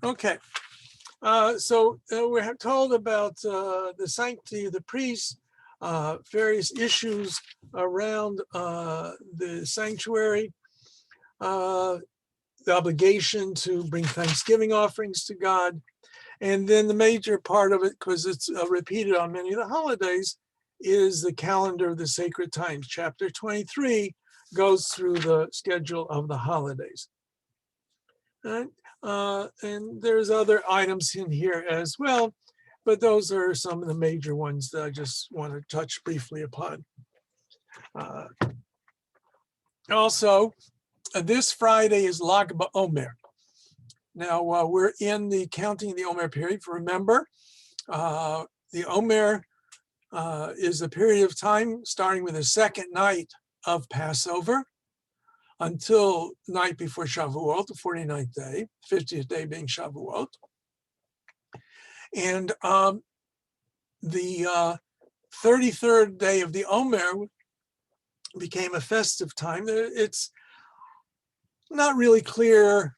Okay, we're told about the sanctity of the priests, various issues around the sanctuary, uh, the obligation to bring thanksgiving offerings to God, and then the major part of it, because it's repeated on many of the holidays, is the calendar of the sacred times. Chapter 23 goes through the schedule of the holidays. Right? And there's other items in here as well, but those are some of the major ones that I just want to touch briefly upon. Uh, Also, this Friday is Lag BaOmer. Now, we're in the counting of the Omer period. Remember, the Omer is a period of time starting with the second night of Passover until the night before Shavuot, the 49th day, 50th day being Shavuot. And the 33rd day of the Omer became a festive time. It's not really clear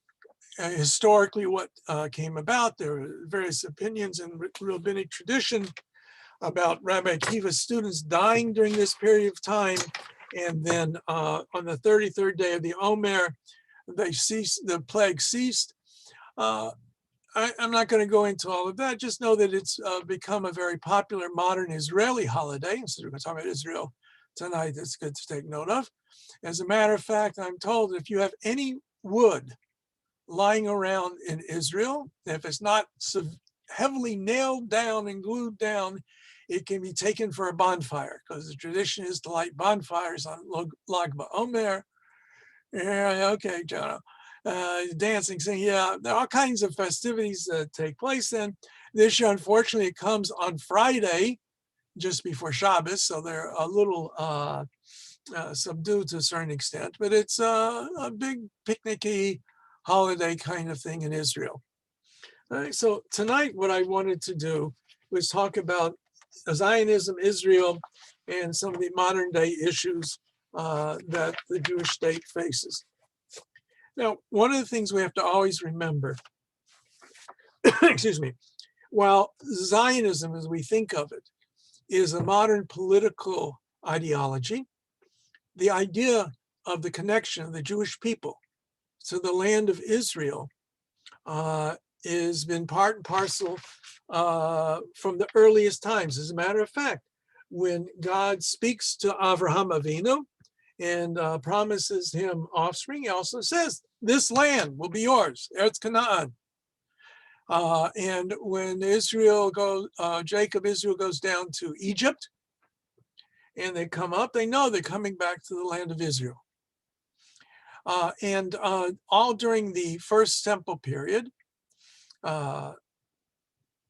historically what came about. There are various opinions in rabbinic tradition about Rabbi Akiva's students dying during this period of time. And then on the 33rd day of the Omer, the plague ceased. I'm not going to go into all of that. Just know that it's become a very popular modern Israeli holiday. So we're going to talk about Israel tonight. That's good to take note of. As a matter of fact, I'm told if you have any wood lying around in Israel, if it's not heavily nailed down and glued down, it can be taken for a bonfire, because the tradition is to light bonfires on Lag BaOmer. Yeah, okay, Jonah. Dancing, singing, yeah, there are all kinds of festivities that take place then. This year, unfortunately, it comes on Friday, just before Shabbos, so they're a little subdued to a certain extent, but it's a big picnicky holiday kind of thing in Israel. So tonight, what I wanted to do was talk about Zionism, Israel, and some of the modern day issues that the Jewish state faces. Now, one of the things we have to always remember, excuse me, while Zionism, as we think of it, is a modern political ideology, the idea of the connection of the Jewish people to the land of Israel has been part and parcel from the earliest times. As a matter of fact, when God speaks to Avraham Avinu and promises him offspring, he also says, this land will be yours, Eretz Canaan. And when Israel goes down to Egypt and they come up, they know they're coming back to the land of Israel. And all during the First Temple period,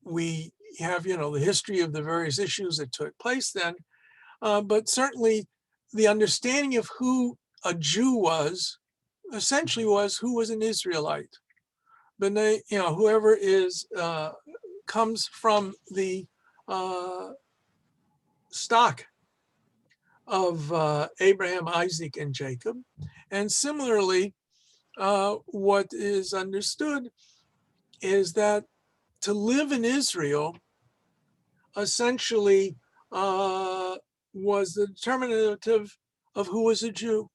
we have, the history of the various issues that took place then, but certainly the understanding of who a Jew was, essentially was who was an Israelite. But whoever comes from the stock of Abraham, Isaac, and Jacob. And similarly, what is understood is that to live in Israel essentially was the determinative of who was a Jew.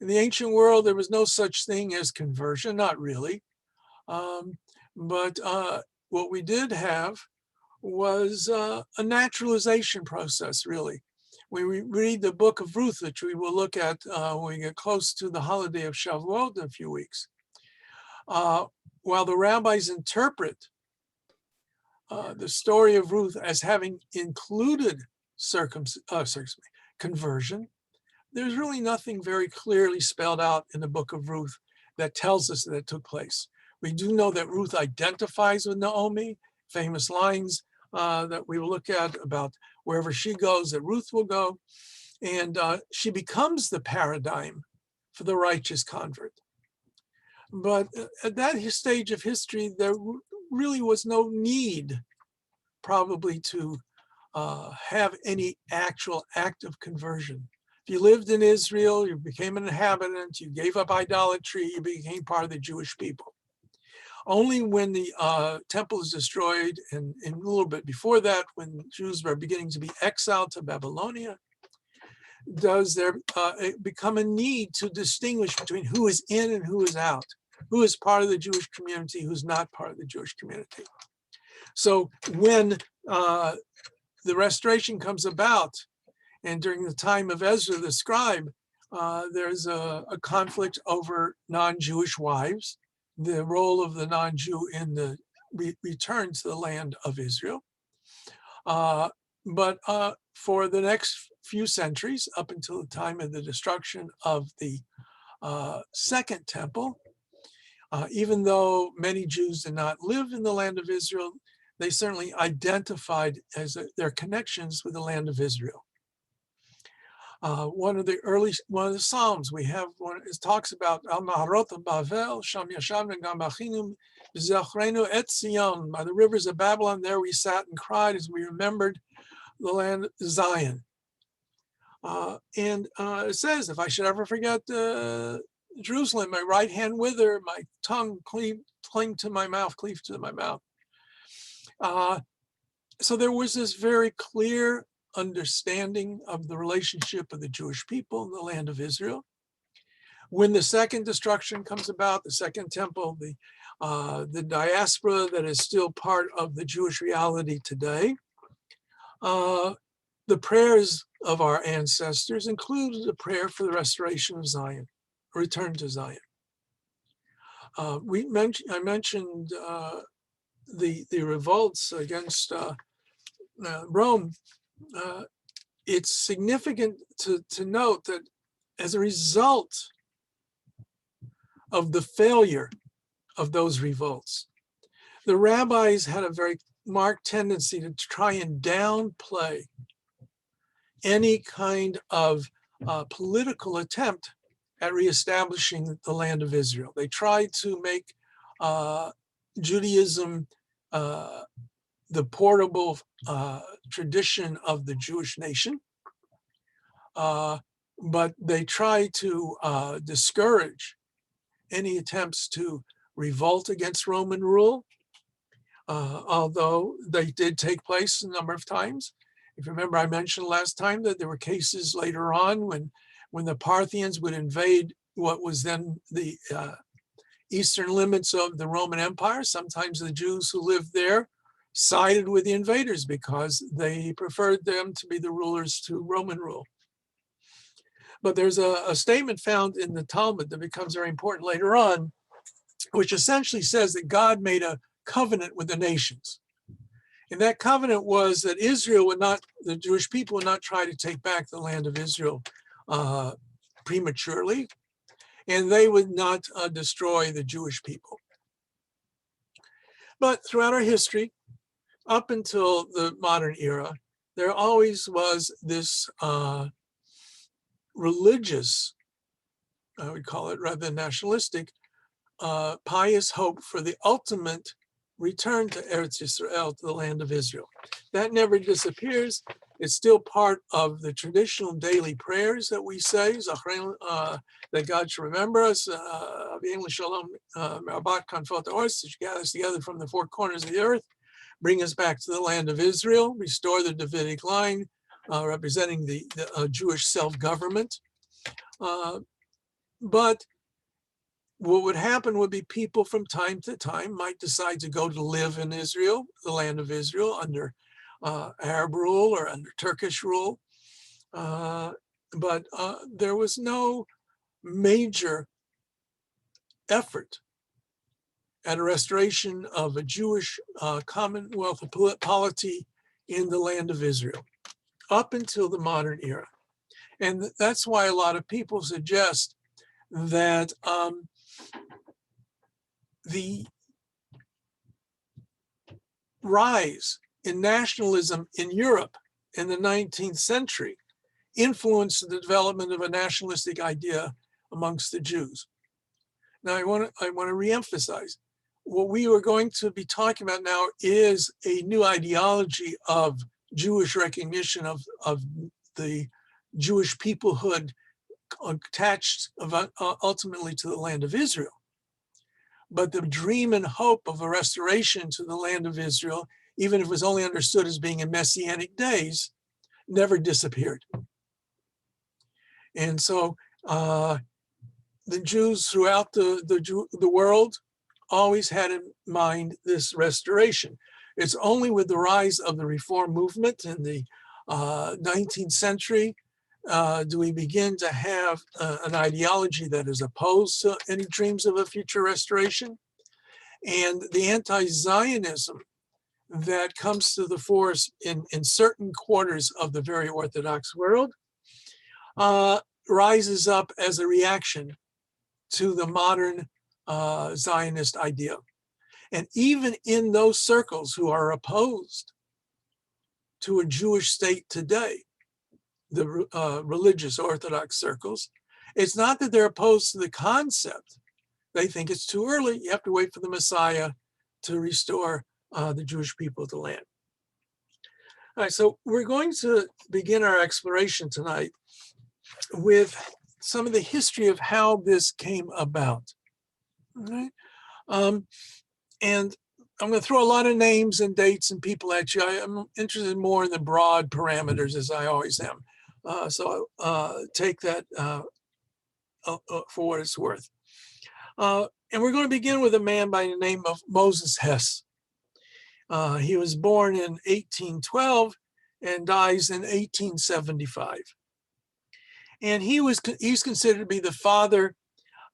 In the ancient world, there was no such thing as conversion, not really. But what we did have was a naturalization process, really. When we read the book of Ruth, which we will look at when we get close to the holiday of Shavuot in a few weeks, while the rabbis interpret the story of Ruth as having included conversion, there's really nothing very clearly spelled out in the book of Ruth that tells us that it took place. We do know that Ruth identifies with Naomi, famous lines that we will look at about wherever she goes, that Ruth will go. And she becomes the paradigm for the righteous convert. But at that stage of history, there really was no need probably to have any actual act of conversion. If you lived in Israel, you became an inhabitant, you gave up idolatry, you became part of the Jewish people. Only when the temple is destroyed, and a little bit before that, when Jews were beginning to be exiled to Babylonia, does there become a need to distinguish between who is in and who is out, who is part of the Jewish community, who's not part of the Jewish community. So when the restoration comes about, and during the time of Ezra the scribe, there's a conflict over non-Jewish wives, the role of the non-Jew in the return to the land of Israel. But for the next few centuries, up until the time of the destruction of the Second Temple, even though many Jews did not live in the land of Israel, they certainly identified as their connections with the land of Israel. One of the Psalms we have, it talks about Al Maharot Bavel, Sham Yashavnu Gam Bachinu, B'Zachrenu Et Zion. By the rivers of Babylon, there we sat and cried as we remembered the land of Zion. And it says, if I should ever forget Jerusalem, my right hand wither, my tongue cling to my mouth, cleave to my mouth. So there was this very clear understanding of the relationship of the Jewish people in the land of Israel. When the second destruction comes about, the Second Temple, the diaspora that is still part of the Jewish reality today, the prayers of our ancestors included a prayer for the restoration of Zion, return to Zion. I mentioned the revolts against Rome. It's significant to note that as a result of the failure of those revolts, the rabbis had a very marked tendency to try and downplay any kind of political attempt at reestablishing the land of Israel. They tried to make Judaism the portable tradition of the Jewish nation, but they tried to discourage any attempts to revolt against Roman rule, although they did take place a number of times. If you remember, I mentioned last time that there were cases later on when the Parthians would invade what was then the eastern limits of the Roman Empire. Sometimes the Jews who lived there sided with the invaders because they preferred them to be the rulers to Roman rule. But there's a statement found in the Talmud that becomes very important later on, which essentially says that God made a covenant with the nations. And that covenant was that Israel would not, the Jewish people would not try to take back the land of Israel prematurely, and they would not destroy the Jewish people. But throughout our history, up until the modern era, there always was this religious, I would call it, rather than nationalistic, pious hope for the ultimate return to Eretz Yisrael, to the land of Israel. That never disappears. It's still part of the traditional daily prayers that we say, that God should remember us, that should gather us together from the four corners of the earth, bring us back to the land of Israel, restore the Davidic line, representing the Jewish self-government. But what would happen would be people from time to time might decide to go to live in Israel, the land of Israel, under Arab rule or under Turkish rule. But there was no major effort at a restoration of a Jewish commonwealth of polity in the land of Israel up until the modern era. And that's why a lot of people suggest that the rise in nationalism in Europe in the 19th century influenced the development of a nationalistic idea amongst the Jews. Now, I want to reemphasize, what we are going to be talking about now is a new ideology of Jewish recognition of the Jewish peoplehood attached ultimately to the land of Israel. but the dream and hope of a restoration to the land of Israel, even if it was only understood as being in Messianic days, never disappeared. And so the Jews throughout the world always had in mind this restoration. It's only with the rise of the Reform movement in the 19th century do we begin to have an ideology that is opposed to any dreams of a future restoration. And the anti-Zionism that comes to the force in certain quarters of the very Orthodox world rises up as a reaction to the modern Zionist idea. And even in those circles who are opposed to a Jewish state today, the religious Orthodox circles, it's not that they're opposed to the concept. They think it's too early. You have to wait for the Messiah to restore the Jewish people to the land. All right, so we're going to begin our exploration tonight with some of the history of how this came about. All right. And I'm going to throw a lot of names and dates and people at you. I'm interested more in the broad parameters, as I always am. So take that for what it's worth. And we're going to begin with a man by the name of Moses Hess. He was born in 1812 and dies in 1875. And he's considered to be the father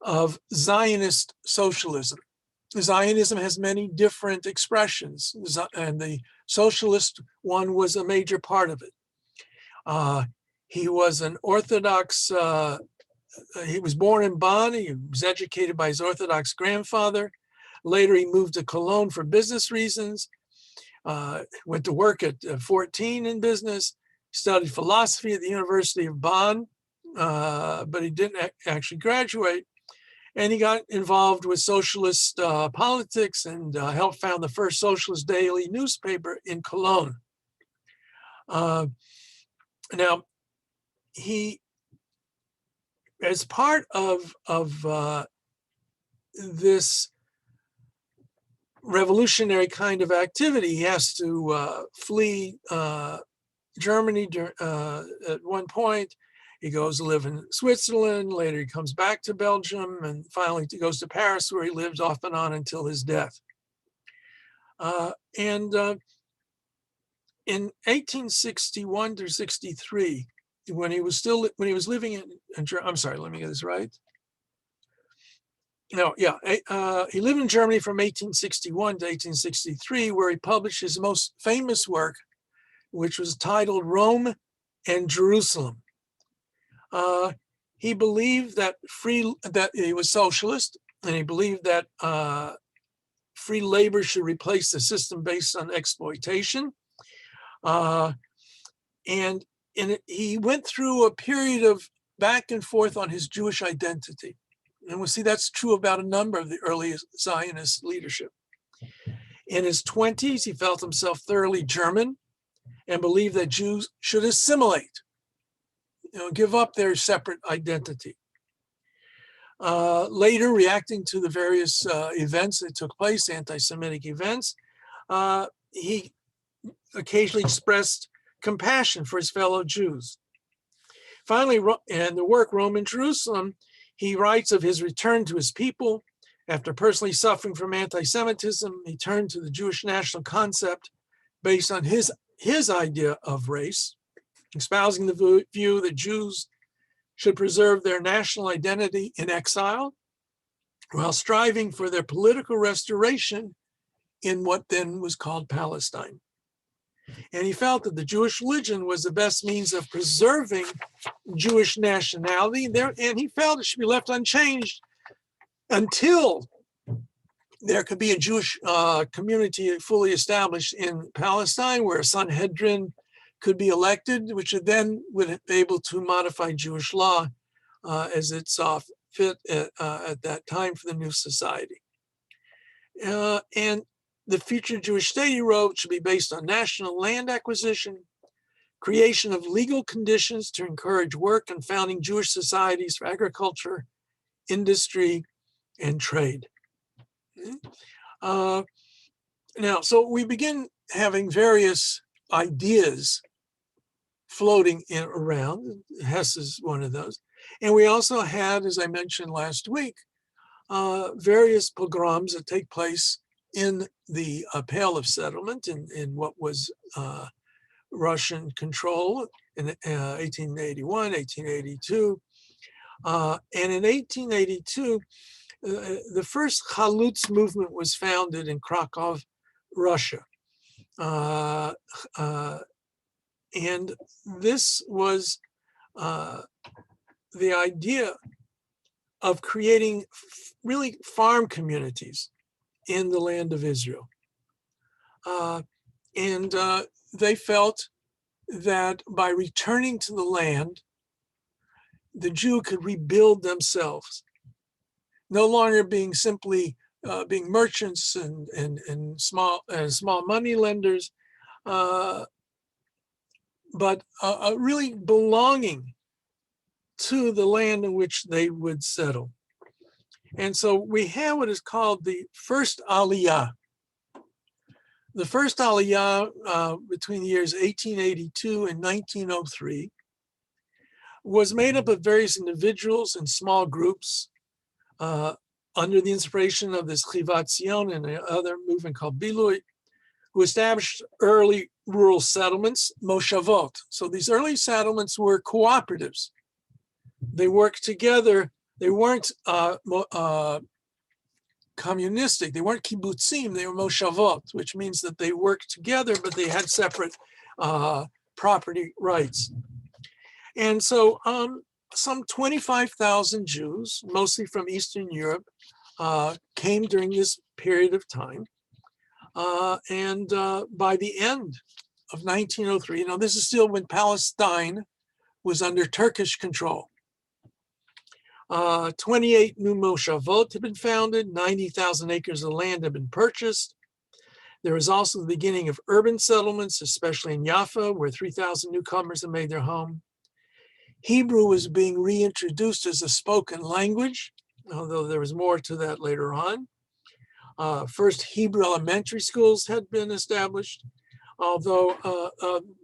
of Zionist socialism. Zionism has many different expressions, and the socialist one was a major part of it. He was an Orthodox, he was born in Bonn. He was educated by his Orthodox grandfather. Later, he moved to Cologne for business reasons, went to work at 14 in business, studied philosophy at the University of Bonn, but he didn't actually graduate. And he got involved with socialist politics and helped found the first socialist daily newspaper in Cologne. Now, he, as part of this revolutionary kind of activity, he has to flee Germany at one point. He goes to live in Switzerland. Later, he comes back to Belgium, and finally he goes to Paris, where he lives off and on until his death. In 1861 through 63, when he was living in I'm sorry, let me get this right. No, yeah, he lived in Germany from 1861 to 1863, where he published his most famous work, which was titled Rome and Jerusalem. He believed that he was socialist, and he believed that free labor should replace the system based on exploitation. And he went through a period of back and forth on his Jewish identity. And we'll see that's true about a number of the earliest Zionist leadership. In his 20s, he felt himself thoroughly German and believed that Jews should assimilate, give up their separate identity. Later, reacting to the various events that took place, anti-Semitic events, he occasionally expressed compassion for his fellow Jews. Finally, in the work Rome and Jerusalem, he writes of his return to his people. After personally suffering from anti-Semitism, he turned to the Jewish national concept based on his idea of race, espousing the view that Jews should preserve their national identity in exile while striving for their political restoration in what then was called Palestine. And he felt that the Jewish religion was the best means of preserving Jewish nationality, and he felt it should be left unchanged until there could be a Jewish community fully established in Palestine, where a Sanhedrin could be elected, which then would be able to modify Jewish law as it saw fit at that time for the new society. And the future Jewish state, he wrote, should be based on national land acquisition, creation of legal conditions to encourage work, and founding Jewish societies for agriculture, industry, and trade. Uh, Now, so we begin having various ideas floating around. Hess is one of those. And we also had, as I mentioned last week, various pogroms that take place in the Pale of Settlement in what was Russian control in 1881, 1882. And in 1882, the first Chalutz movement was founded in Krakow, Russia. Uh, uh, and this was the idea of creating really farm communities in the land of Israel. And they felt that by returning to the land, the Jew could rebuild themselves, no longer being simply being merchants and small money lenders, but really belonging to the land in which they would settle. And so we have what is called the first Aliyah. The first Aliyah between the years 1882 and 1903 was made up of various individuals and small groups under the inspiration of this Chivat Zion and another movement called Bilui, who established early rural settlements, moshavot. So these early settlements were cooperatives. They worked together. They weren't communistic. They weren't kibbutzim. They were moshavot, which means that they worked together, but they had separate property rights. And so some 25,000 Jews, mostly from Eastern Europe, came during this period of time. And by the end of 1903, this is still when Palestine was under Turkish control. 28 new moshavot had been founded, 90,000 acres of land had been purchased. There was also the beginning of urban settlements, especially in Jaffa, where 3,000 newcomers had made their home. Hebrew was being reintroduced as a spoken language, although there was more to that later on. First Hebrew elementary schools had been established, although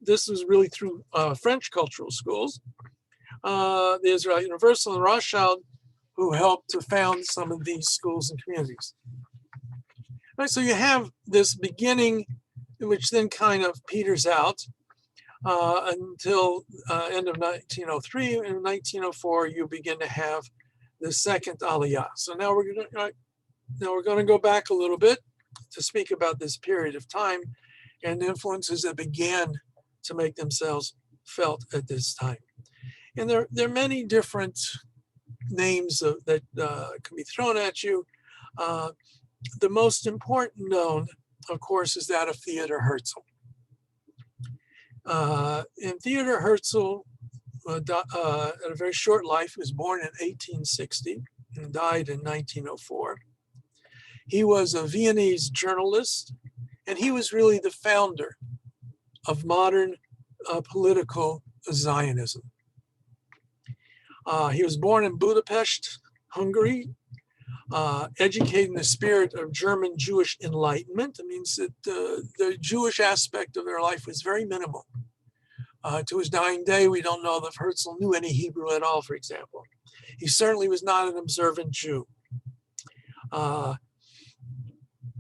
this was really through French cultural schools. The Israel Universal and Rothschild, who helped to found some of these schools and communities. Right, so you have this beginning, which then kind of peters out until end of 1903. In 1904, you begin to have the second Aliyah. So now we're going to go back a little bit to speak about this period of time and the influences that began to make themselves felt at this time. And there are many different names that can be thrown at you. The most important known, of course, is that of Theodor Herzl. And Theodor Herzl had a very short life. He was born in 1860 and died in 1904. He was a Viennese journalist, and he was really the founder of modern political Zionism. He was born in Budapest, Hungary, educated in the spirit of German Jewish Enlightenment. It means that the Jewish aspect of their life was very minimal. To his dying day, we don't know if Herzl knew any Hebrew at all, for example. He certainly was not an observant Jew.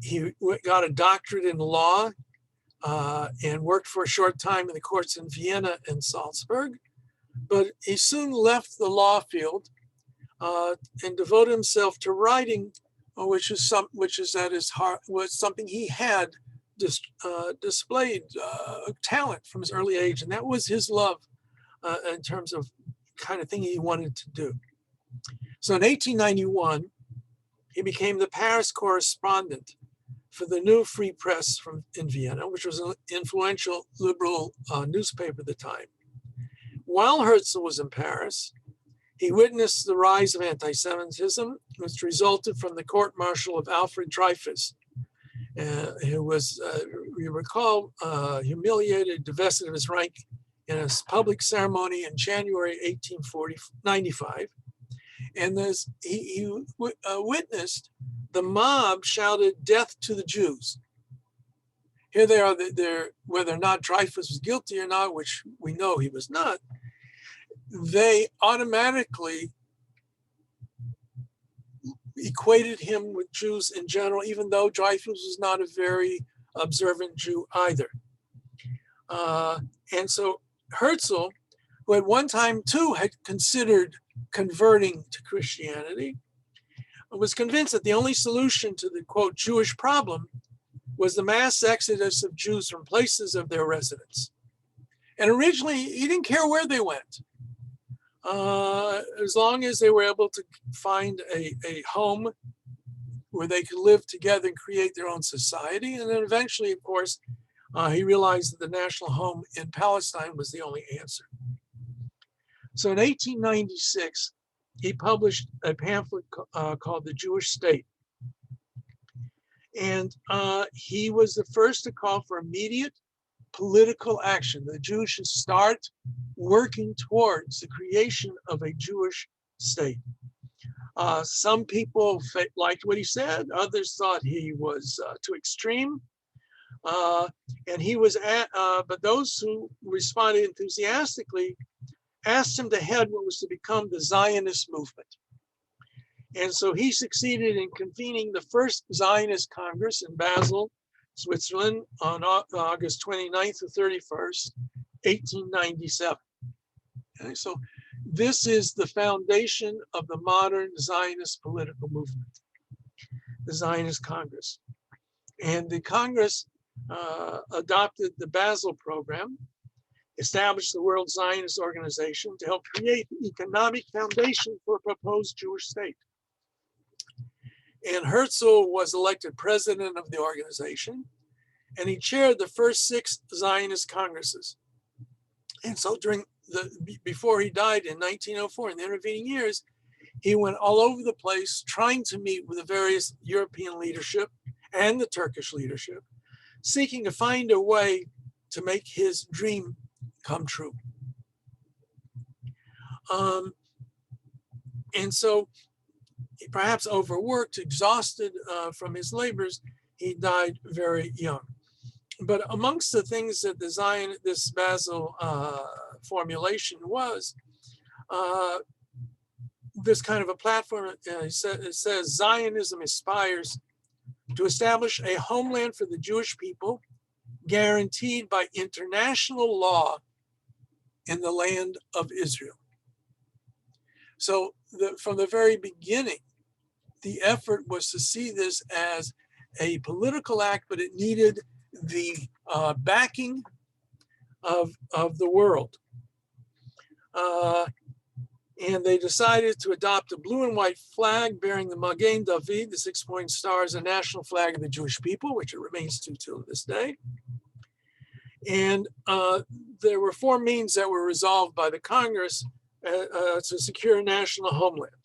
He got a doctorate in law and worked for a short time in the courts in Vienna and Salzburg. But he soon left the law field and devoted himself to writing, which is at his heart, was something he had displayed talent from his early age, and that was his love in terms of kind of thing he wanted to do. So in 1891, he became the Paris correspondent for the New Free Press in Vienna, which was an influential liberal newspaper at the time. While Herzl was in Paris, he witnessed the rise of anti-Semitism, which resulted from the court-martial of Alfred Dreyfus, who was, you recall, humiliated, divested of his rank in a public ceremony in January 1895. And he witnessed the mob shouted, "Death to the Jews." Here they are, whether or not Dreyfus was guilty or not, which we know he was not, they automatically equated him with Jews in general, even though Dreyfus was not a very observant Jew either. And so Herzl, who at one time too had considered converting to Christianity, was convinced that the only solution to the, quote, Jewish problem was the mass exodus of Jews from places of their residence. And originally, he didn't care where they went, as long as they were able to find a home where they could live together and create their own society. And then eventually, of course, he realized that the national home in Palestine was the only answer. So in 1896, he published a pamphlet called The Jewish State. And he was the first to call for immediate political action. The Jews should start working towards the creation of a Jewish state. Some people liked what he said. Others thought he was too extreme. And he was but those who responded enthusiastically asked him to head what was to become the Zionist movement. And so he succeeded in convening the first Zionist Congress in Basel, Switzerland, on August 29th to 31st, 1897. Okay, so this is the foundation of the modern Zionist political movement, the Zionist Congress. And the Congress adopted the Basel program, established the World Zionist Organization to help create the economic foundation for a proposed Jewish state. And Herzl was elected president of the organization, and he chaired the first 6 Zionist Congresses. And so before he died in 1904, in the intervening years, he went all over the place trying to meet with the various European leadership and the Turkish leadership, seeking to find a way to make his dream come true. And so, perhaps overworked, exhausted from his labors, he died very young. But amongst the things that this Basel formulation was, this kind of a platform, it says Zionism aspires to establish a homeland for the Jewish people guaranteed by international law in the land of Israel. So from the very beginning, the effort was to see this as a political act, but it needed the backing of the world. And they decided to adopt a blue and white flag bearing the Magen David, the 6-point star, as a national flag of the Jewish people, which it remains to till this day. And there were 4 means that were resolved by the Congress to secure a national homeland: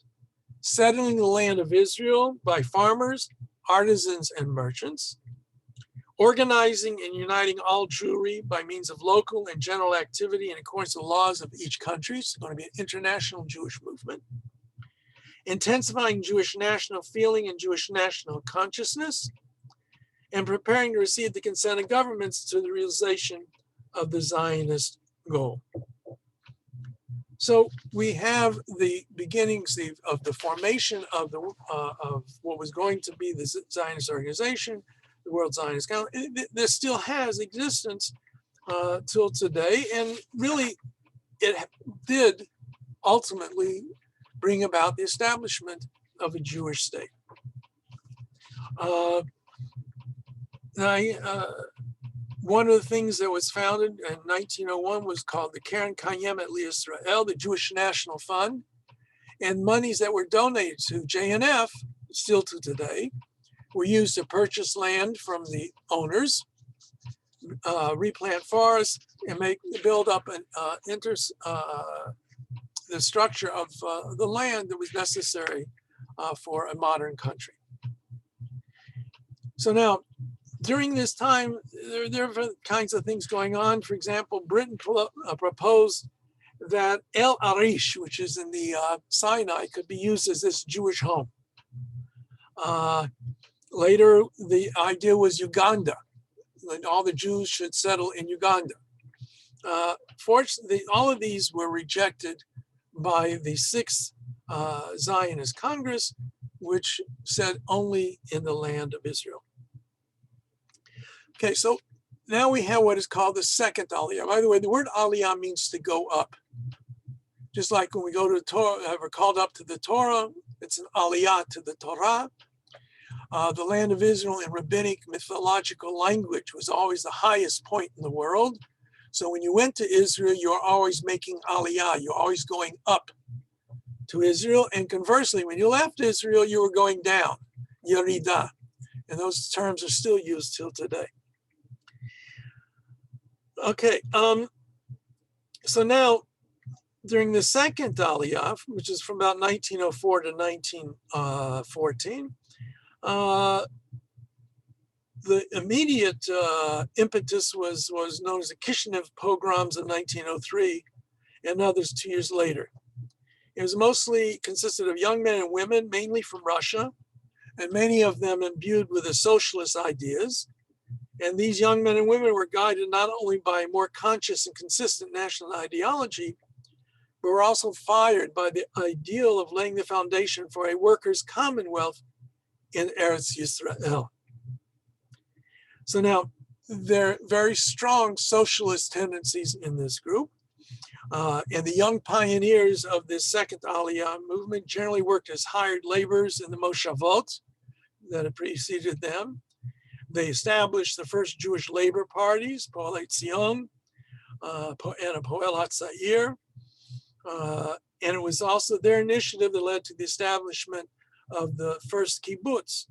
settling the land of Israel by farmers, artisans, and merchants; organizing and uniting all Jewry by means of local and general activity in accordance with the laws of each country. It's going to be an international Jewish movement; intensifying Jewish national feeling and Jewish national consciousness; and preparing to receive the consent of governments to the realization of the Zionist goal. So we have the beginnings of the formation of what was going to be the Zionist organization, the World Zionist Council. This still has existence till today, and really it did ultimately bring about the establishment of a Jewish state. One of the things that was founded in 1901 was called the Keren Kayemet L'Yisrael, the Jewish National Fund, and monies that were donated to JNF, still to today, were used to purchase land from the owners, replant forests, and build up the structure of the land that was necessary for a modern country. So now, during this time, there are kinds of things going on. For example, Britain proposed that El Arish, which is in the Sinai, could be used as this Jewish home. Later, the idea was Uganda, that all the Jews should settle in Uganda. Fortunately, all of these were rejected by the Sixth Zionist Congress, which said only in the land of Israel. Okay, so now we have what is called the second Aliyah. By the way, the word Aliyah means to go up. Just like when we go to the Torah, we're called up to the Torah, it's an Aliyah to the Torah. The land of Israel in rabbinic mythological language was always the highest point in the world. So when you went to Israel, you're always making Aliyah, you're always going up to Israel. And conversely, when you left Israel, you were going down, Yerida. And those terms are still used till today. Okay, so now during the second Aliyah, which is from about 1904 to 1914, the immediate impetus was known as the Kishinev pogroms in 1903 and others 2 years later. It was mostly consisted of young men and women, mainly from Russia, and many of them imbued with the socialist ideas. And these young men and women were guided not only by more conscious and consistent national ideology, but were also fired by the ideal of laying the foundation for a workers' commonwealth in Eretz Yisrael. So now, there are very strong socialist tendencies in this group. And the young pioneers of this second Aliyah movement generally worked as hired laborers in the Moshavot that had preceded them. They established the first Jewish labor parties, Poalei Zion and Poel HaTzair. And it was also their initiative that led to the establishment of the first kibbutz.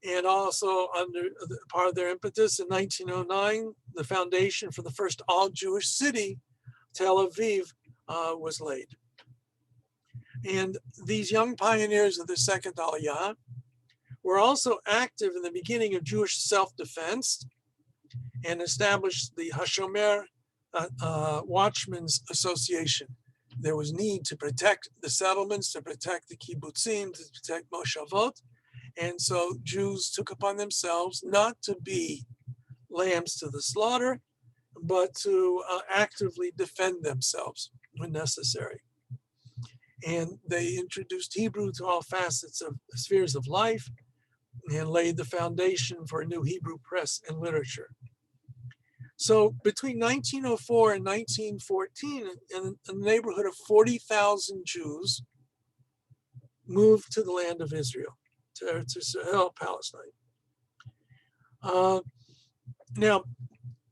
And also under part of their impetus in 1909, the foundation for the first all-Jewish city, Tel Aviv, was laid. And these young pioneers of the second Aliyah were also active in the beginning of Jewish self-defense and established the Hashomer Watchmen's Association. There was need to protect the settlements, to protect the kibbutzim, to protect Moshavot. And so Jews took upon themselves not to be lambs to the slaughter, but to actively defend themselves when necessary. And they introduced Hebrew to all facets of spheres of life and laid the foundation for a new Hebrew press and literature. So between 1904 and 1914, in the neighborhood of 40,000 Jews moved to the land of Israel, to Israel, Palestine. Now,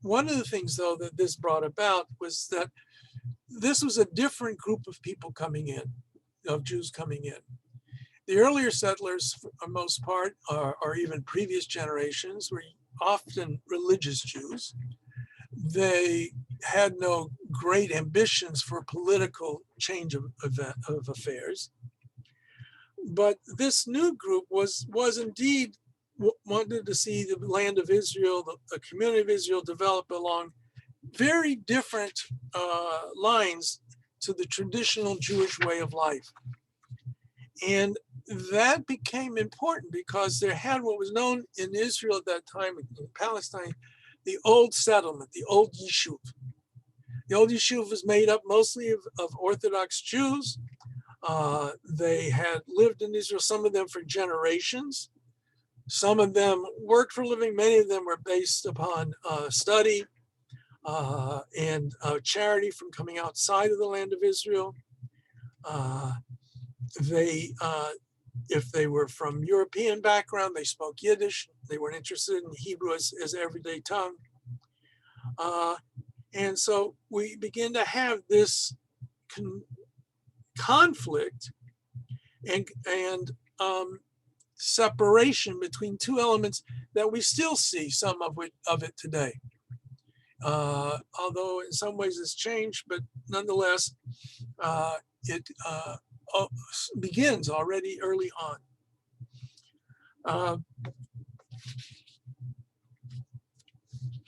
one of the things, though, that this brought about was that this was a different group of people coming in, of Jews coming in. The earlier settlers, for the most part, or even previous generations, were often religious Jews. They had no great ambitions for political change of affairs. But this new group was indeed wanted to see the land of Israel, the community of Israel, develop along very different lines to the traditional Jewish way of life. And that became important because there had what was known in Israel at that time, in Palestine, the old settlement, the old yishuv. The old yishuv was made up mostly of Orthodox Jews. They had lived in Israel, some of them for generations. Some of them worked for a living. Many of them were based upon study and charity from coming outside of the land of Israel. If they were from European background, they spoke Yiddish. They weren't interested in Hebrew as everyday tongue. And so we begin to have this conflict and separation between two elements that we still see some of it today. Although in some ways it's changed, but nonetheless, it begins already early on.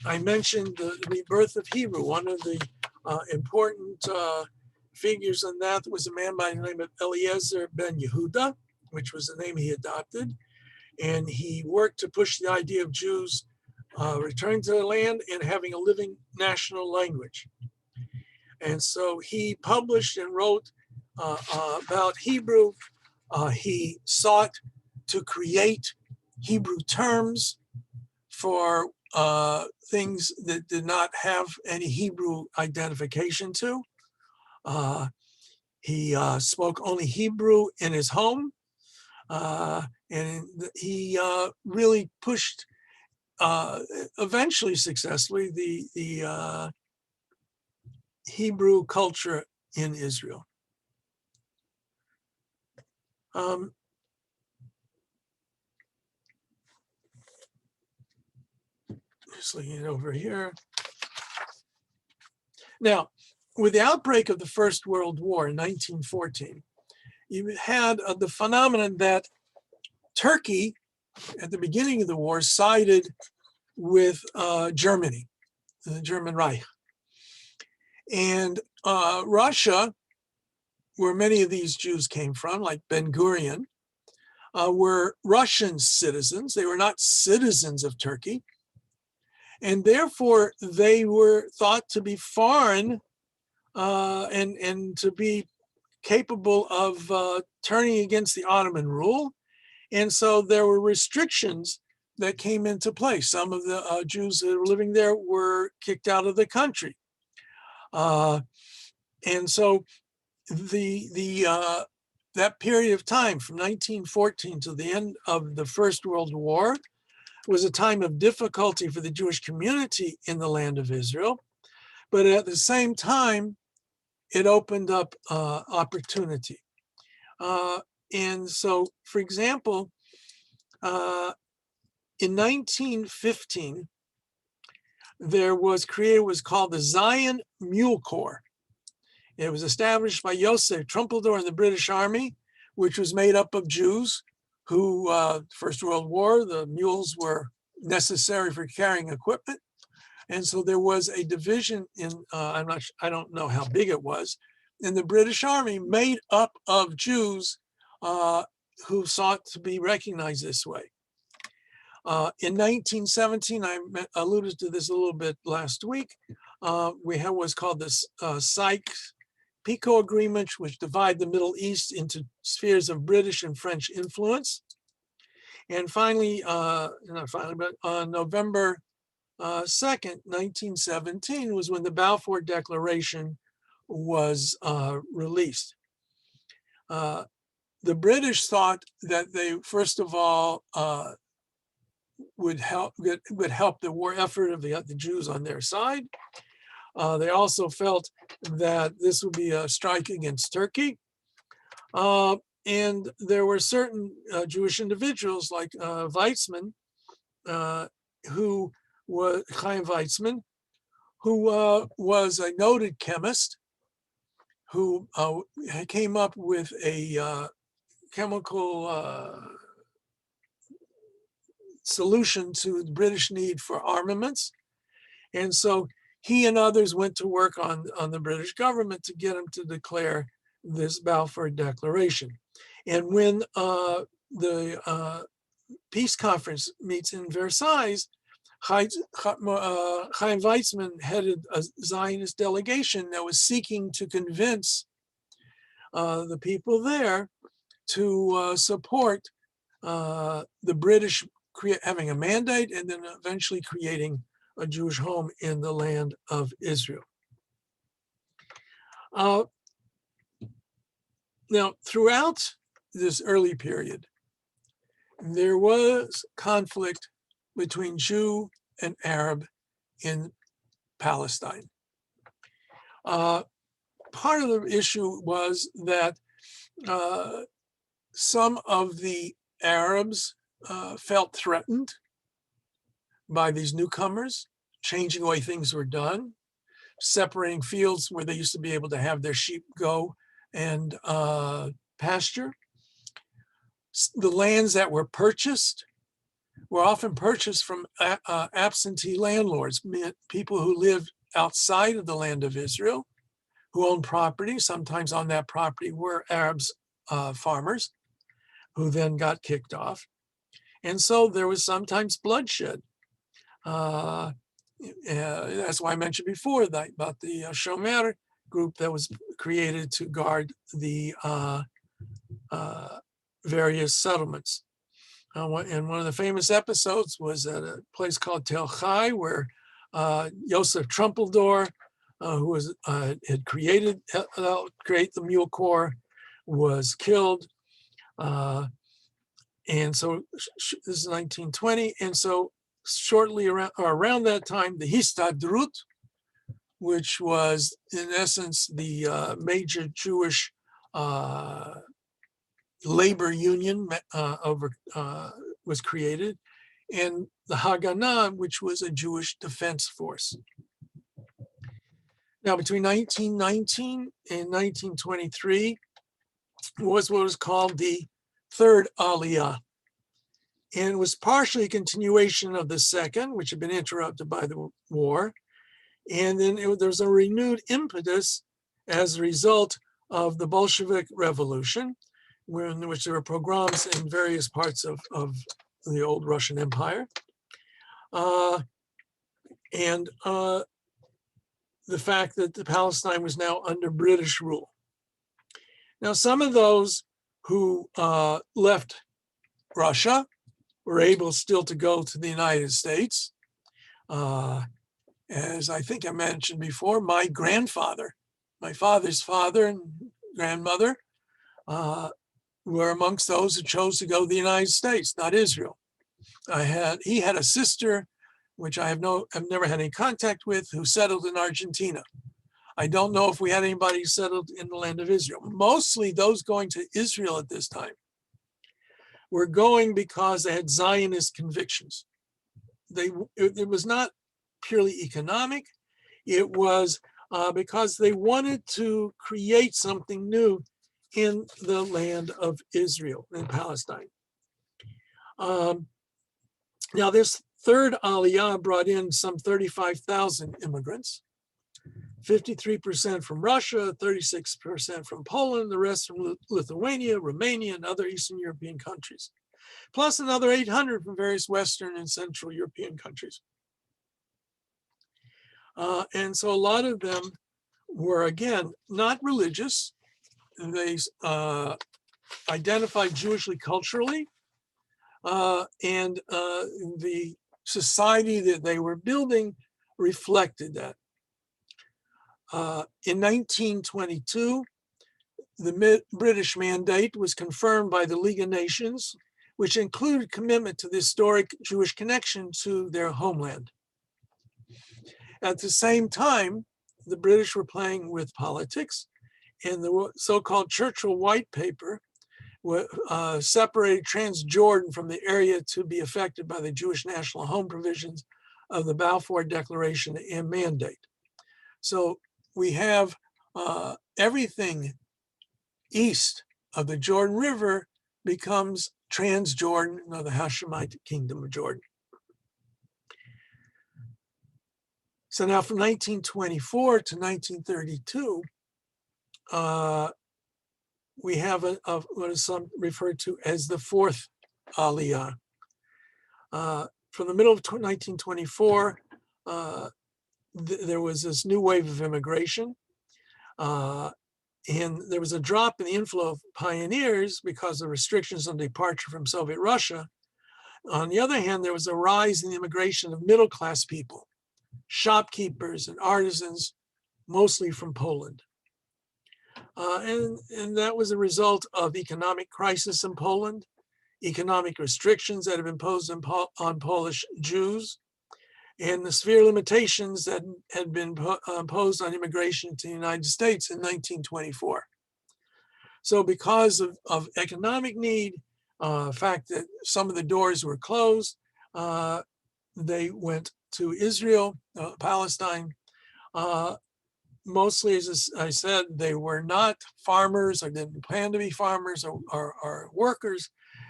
I mentioned the rebirth of Hebrew. One of the Important figures on that was a man by the name of Eliezer ben Yehuda, which was the name he adopted. And he worked to push the idea of Jews returning to the land and having a living national language. And so he published and wrote about Hebrew. He sought to create Hebrew terms for things that did not have any Hebrew identification to. He spoke only Hebrew in his home. And he really pushed, eventually successfully, the Hebrew culture in Israel. Just looking it over here. Now, with the outbreak of the First World War in 1914, you had the phenomenon that Turkey, at the beginning of the war, sided with Germany, the German Reich. And Russia, where many of these Jews came from, like Ben Gurion, were Russian citizens. They were not citizens of Turkey. And therefore, they were thought to be foreign and to be capable of turning against the Ottoman rule. And so there were restrictions that came into place. Some of the Jews that were living there were kicked out of the country. And so that period of time from 1914 to the end of the First World War was a time of difficulty for the Jewish community in the land of Israel. But at the same time, it opened up opportunity. And so, for example, in 1915, there was created what was called the Zion Mule Corps. It was established by Joseph Trumpeldor in the British Army, which was made up of Jews who, First World War, the mules were necessary for carrying equipment. And so there was a division in, I don't know how big it was, in the British Army made up of Jews who sought to be recognized this way. In 1917, I alluded to this a little bit last week, we had what's called this Sykes-Picot Agreement, which divided the Middle East into spheres of British and French influence. And finally, not finally, but on November 2nd, 1917 was when the Balfour Declaration was released. The British thought that they, first of all, would help the war effort of the Jews on their side. They also felt that this would be a strike against Turkey. And there were certain Jewish individuals like Weizmann, who was Chaim Weizmann, who was a noted chemist, who came up with a chemical solution to the British need for armaments. And so he and others went to work on the British government to get them to declare this Balfour Declaration. And when the peace conference meets in Versailles, Chaim Weizmann headed a Zionist delegation that was seeking to convince the people there to support the British having a mandate and then eventually creating a Jewish home in the land of Israel. Now, throughout this early period, there was conflict between Jew and Arab in Palestine. Part of the issue was that some of the Arabs felt threatened by these newcomers, changing the way things were done, separating fields where they used to be able to have their sheep go and pasture. The lands that were purchased were often purchased from absentee landlords, people who lived outside of the land of Israel who owned property. Sometimes on that property were Arabs, farmers, who then got kicked off. And so there was sometimes bloodshed. That's why I mentioned before about the Shomer group that was created to guard the various settlements. And one of the famous episodes was at a place called Tel Chai, where Joseph Trumpeldor, who was had create the Mule Corps, was killed. And so this is 1920. And so shortly around that time, the Histadrut, which was in essence the major Jewish labor union, was created, and the Haganah, which was a Jewish defense force. Now, between 1919 and 1923 was what was called the Third Aliyah, and was partially a continuation of the second, which had been interrupted by the war. And then there's a renewed impetus as a result of the Bolshevik Revolution, in which there were pogroms in various parts of the old Russian Empire. And the fact that Palestine was now under British rule. Now, some of those who left Russia were able still to go to the United States. As I think I mentioned before, my grandfather, my father's father and grandmother, were amongst those who chose to go to the United States, not Israel. He had a sister, which I've never had any contact with, who settled in Argentina. I don't know if we had anybody settled in the land of Israel. Mostly those going to Israel at this time were going because they had Zionist convictions. It was not purely economic. It was because they wanted to create something new in the land of Israel, in Palestine. Now, this third Aliyah brought in some 35,000 immigrants, 53% from Russia, 36% from Poland, the rest from Lithuania, Romania, and other Eastern European countries, plus another 800 from various Western and Central European countries. And so a lot of them were, again, not religious. They identified Jewishly culturally, and the society that they were building reflected that. In 1922, the British mandate was confirmed by the League of Nations, which included commitment to the historic Jewish connection to their homeland. At the same time, the British were playing with politics, and the so-called Churchill White Paper separated Transjordan from the area to be affected by the Jewish national home provisions of the Balfour Declaration and Mandate. So we have everything east of the Jordan River becomes Transjordan, the Hashemite Kingdom of Jordan. So now from 1924 to 1932, we have what is some referred to as the fourth Aliyah. From the middle of 1924, there was this new wave of immigration, and there was a drop in the inflow of pioneers because of restrictions on departure from Soviet Russia. On the other hand, there was a rise in the immigration of middle-class people, shopkeepers and artisans, mostly from Poland. And that was a result of economic crisis in Poland, economic restrictions that have been imposed on Polish Jews, and the severe limitations that had been imposed on immigration to the United States in 1924. So because of economic need, fact that some of the doors were closed, they went to Israel, Palestine. Mostly, as I said, they were not farmers or didn't plan to be farmers or workers.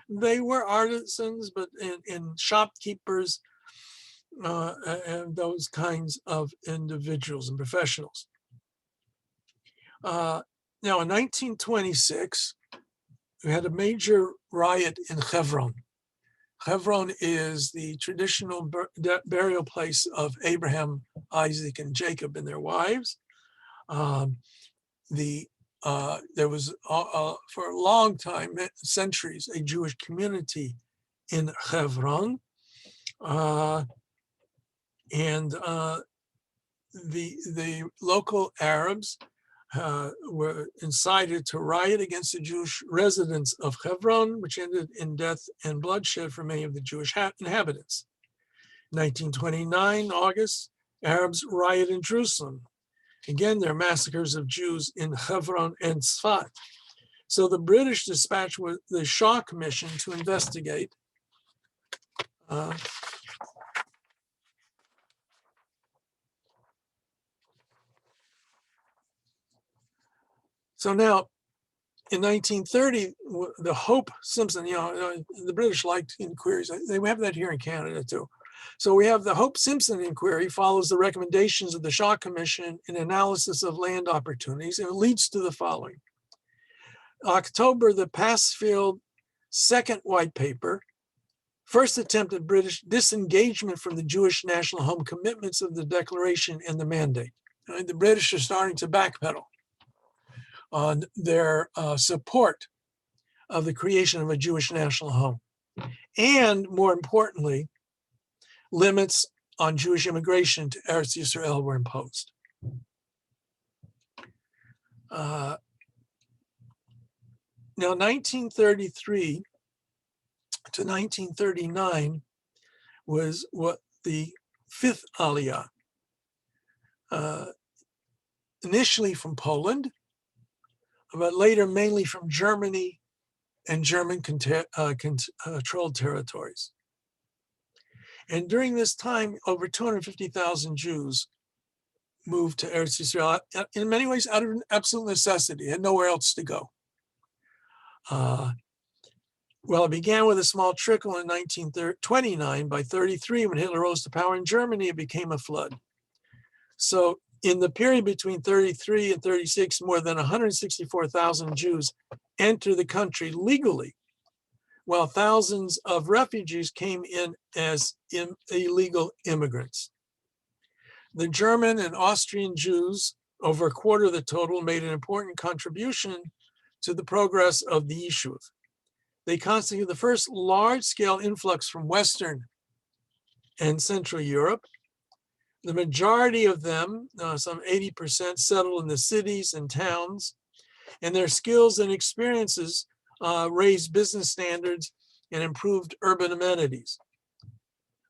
They were artisans, but in shopkeepers, and those kinds of individuals and professionals. Now, in 1926, we had a major riot in Hebron. Hebron is the traditional burial place of Abraham, Isaac, and Jacob and their wives. There was, for a long time, centuries, a Jewish community in Hebron. The local Arabs were incited to riot against the Jewish residents of Hebron, which ended in death and bloodshed for many of the Jewish inhabitants. 1929, August, Arabs riot in Jerusalem. Again, there are massacres of Jews in Hebron and Tzfat. So the British dispatched the Shah Commission to investigate. So now, in 1930, the Hope Simpson, the British liked inquiries. They have that here in Canada too. So we have the Hope Simpson inquiry follows the recommendations of the Shah Commission in analysis of land opportunities, and it leads to the following. October, the Passfield second white paper, first attempt at British disengagement from the Jewish national home commitments of the Declaration and the Mandate. The British are starting to backpedal on their support of the creation of a Jewish national home. And more importantly, limits on Jewish immigration to Eretz Yisrael were imposed. Now, 1933 to 1939 was what the fifth Aliyah, initially from Poland, but later mainly from Germany and German controlled territories. And during this time, over 250,000 Jews moved to Eretz Yisrael, in many ways out of absolute necessity, had nowhere else to go. Well, it began with a small trickle in 1929. By 1933, when Hitler rose to power in Germany, it became a flood. So in the period between 1933 and 1936, more than 164,000 Jews entered the country legally, while thousands of refugees came in as illegal immigrants. The German and Austrian Jews, over a quarter of the total, made an important contribution to the progress of the Yishuv. They constitute the first large-scale influx from Western and Central Europe. The majority of them, some 80%, settled in the cities and towns, and their skills and experiences raised business standards and improved urban amenities.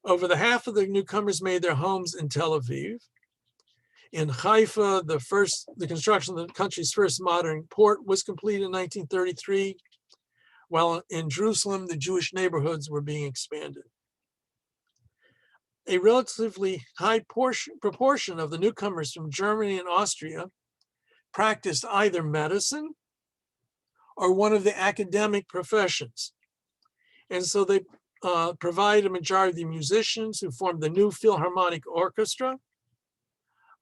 Over the half of the newcomers made their homes in Tel Aviv. In Haifa, the construction of the country's first modern port was completed in 1933, while in Jerusalem, the Jewish neighborhoods were being expanded. A relatively high proportion of the newcomers from Germany and Austria practiced either medicine or one of the academic professions. And so they provide a majority of the musicians who formed the new Philharmonic Orchestra.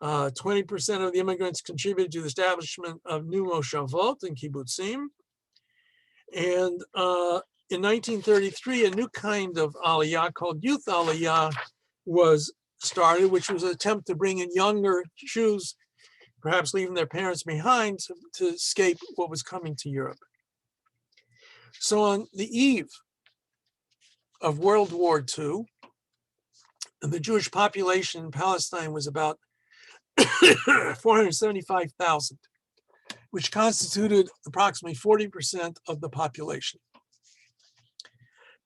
20% of the immigrants contributed to the establishment of new moshavot and kibbutzim. And in 1933, a new kind of aliyah called youth aliyah was started, which was an attempt to bring in younger Jews, perhaps leaving their parents behind to escape what was coming to Europe. So on the eve of World War II, the Jewish population in Palestine was about 475,000, which constituted approximately 40% of the population.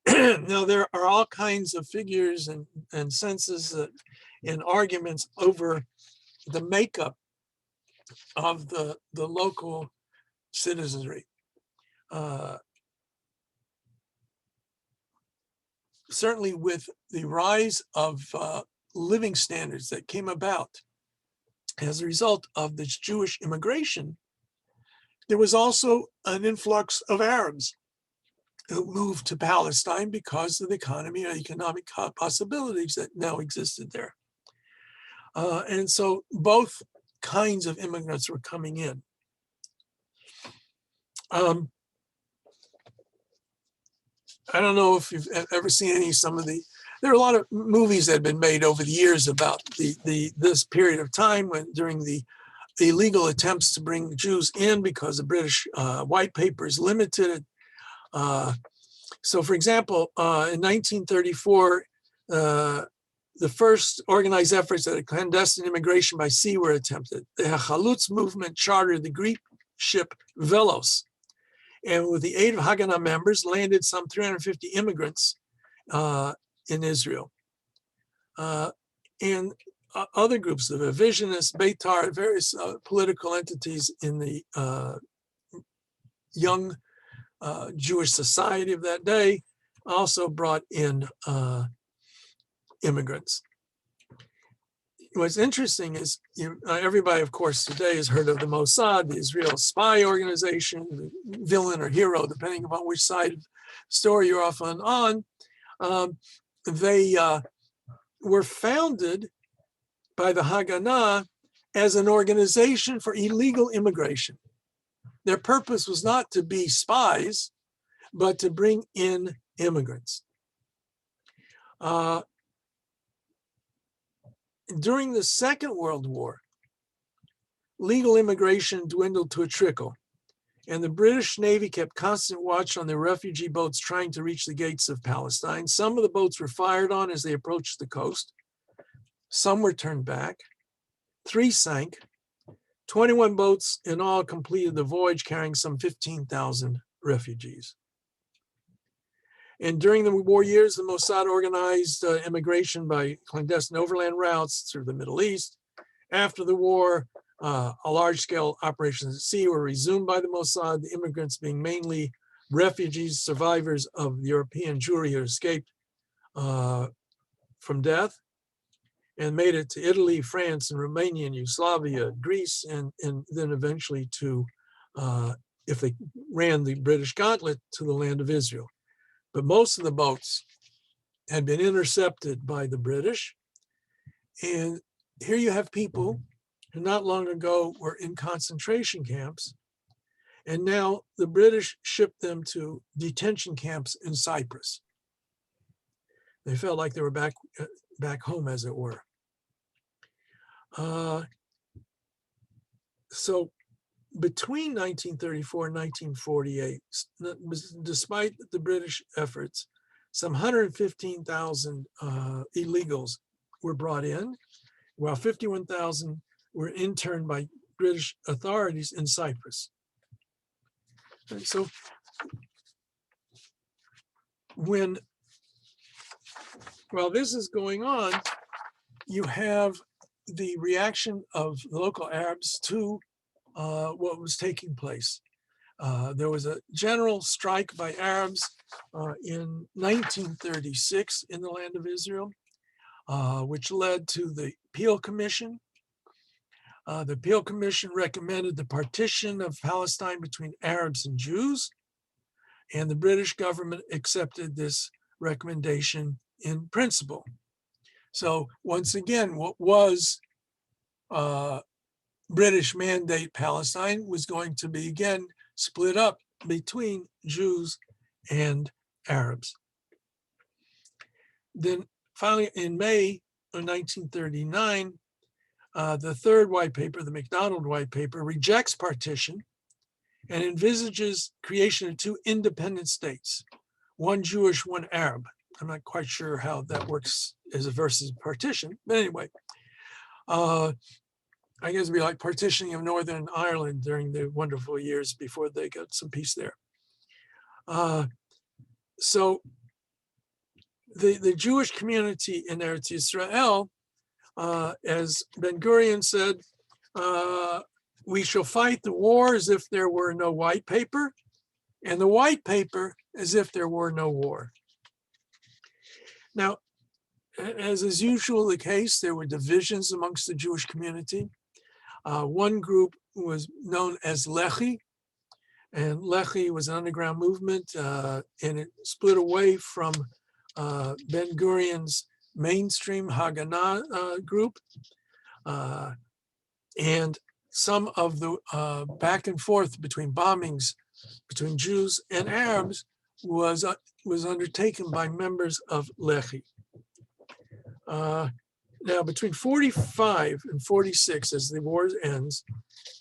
Now, there are all kinds of figures and census and arguments over the makeup of the local citizenry. Certainly with the rise of living standards that came about as a result of this Jewish immigration, there was also an influx of Arabs who moved to Palestine because of the economy and economic possibilities that now existed there. And so both kinds of immigrants were coming in. I don't know if you've ever seen there are a lot of movies that have been made over the years about this period of time when during the illegal attempts to bring Jews in because the British white papers limited it. So for example, in 1934, the first organized efforts at a clandestine immigration by sea were attempted. The Chalutz movement chartered the Greek ship Velos, and with the aid of Haganah members, landed some 350 immigrants in Israel. And other groups of Visionists, Beitar, various political entities in the young Jewish society of that day also brought in immigrants. What's interesting is everybody, of course, today has heard of the Mossad, the Israel spy organization, the villain or hero, depending upon which side of the story you're often on. They were founded by the Haganah as an organization for illegal immigration. Their purpose was not to be spies, but to bring in immigrants. During the Second World War, legal immigration dwindled to a trickle, and the British Navy kept constant watch on the refugee boats trying to reach the gates of Palestine. Some of the boats were fired on as they approached the coast. Some were turned back. 3 sank. 21 boats in all completed the voyage, carrying some 15,000 refugees. And during the war years, the Mossad organized immigration by clandestine overland routes through the Middle East. After the war, a large-scale operations at sea were resumed by the Mossad, the immigrants being mainly refugees, survivors of European Jewry who escaped from death and made it to Italy, France, and Romania, and Yugoslavia, Greece, and then eventually to, if they ran the British gauntlet, to the land of Israel. But most of the boats had been intercepted by the British. And here you have people who not long ago were in concentration camps. And now the British shipped them to detention camps in Cyprus. They felt like they were back home, as it were. So between 1934 and 1948, despite the British efforts, some 115,000 illegals were brought in, while 51,000 were interned by British authorities in Cyprus. And so while this is going on, you have the reaction of the local Arabs to what was taking place. There was a general strike by Arabs in 1936 in the land of Israel, which led to the Peel Commission. The Peel Commission recommended the partition of Palestine between Arabs and Jews, and the British government accepted this recommendation in principle. So once again, what was British Mandate Palestine was going to be again split up between Jews and Arabs. Then finally, in May of 1939, the third white paper, the MacDonald White Paper, rejects partition and envisages creation of 2 independent states, one Jewish, one Arab. I'm not quite sure how that works as a versus partition, but anyway, I guess it'd be like partitioning of Northern Ireland during the wonderful years before they got some peace there. So the Jewish community in Eretz Yisrael, as Ben-Gurion said, we shall fight the war as if there were no white paper, and the white paper as if there were no war. Now, as is usually the case, there were divisions amongst the Jewish community. One group was known as Lehi, And Lehi was an underground movement, and it split away from Ben Gurion's mainstream Haganah group. And some of the back and forth between bombings between Jews and Arabs was undertaken by members of Lehi. Now, between 45 and 46, as the war ends,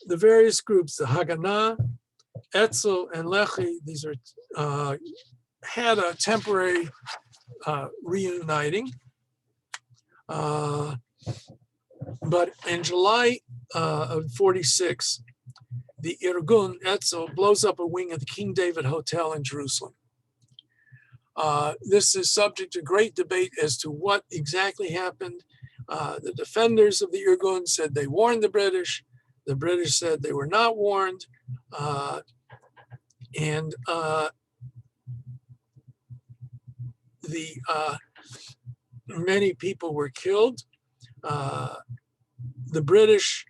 the various groups, the Haganah, Etzel, and Lehi, these are had a temporary reuniting. But in July of 46, the Irgun Etzel blows up a wing of the King David Hotel in Jerusalem. This is subject to great debate as to what exactly happened. The defenders of the Irgun said they warned the British. The British said they were not warned. Many people were killed. The British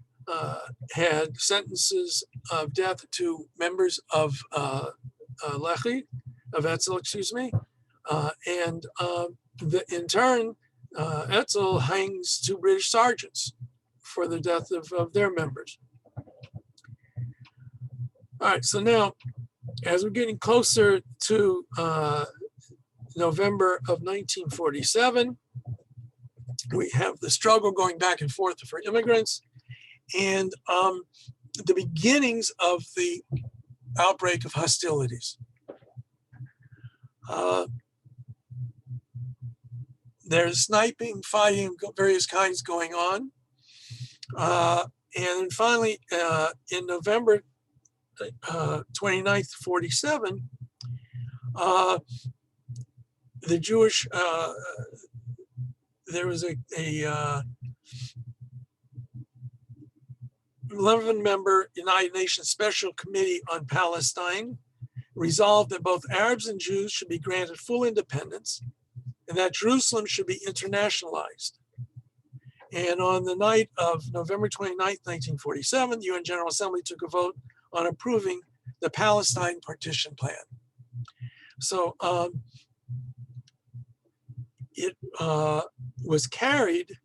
had sentences of death to members of Lehi, of Etzel, excuse me. In turn, Etzel hangs two British sergeants for the death of their members. All right, so now, as we're getting closer to November of 1947, we have the struggle going back and forth for immigrants and the beginnings of the outbreak of hostilities. There's sniping, fighting, various kinds going on. And finally, in November 29th, 47, the Jewish, there was a 11-member United Nations Special Committee on Palestine resolved that both Arabs and Jews should be granted full independence and that Jerusalem should be internationalized. And on the night of November 29th, 1947, the UN General Assembly took a vote on approving the Palestine Partition Plan. So it was carried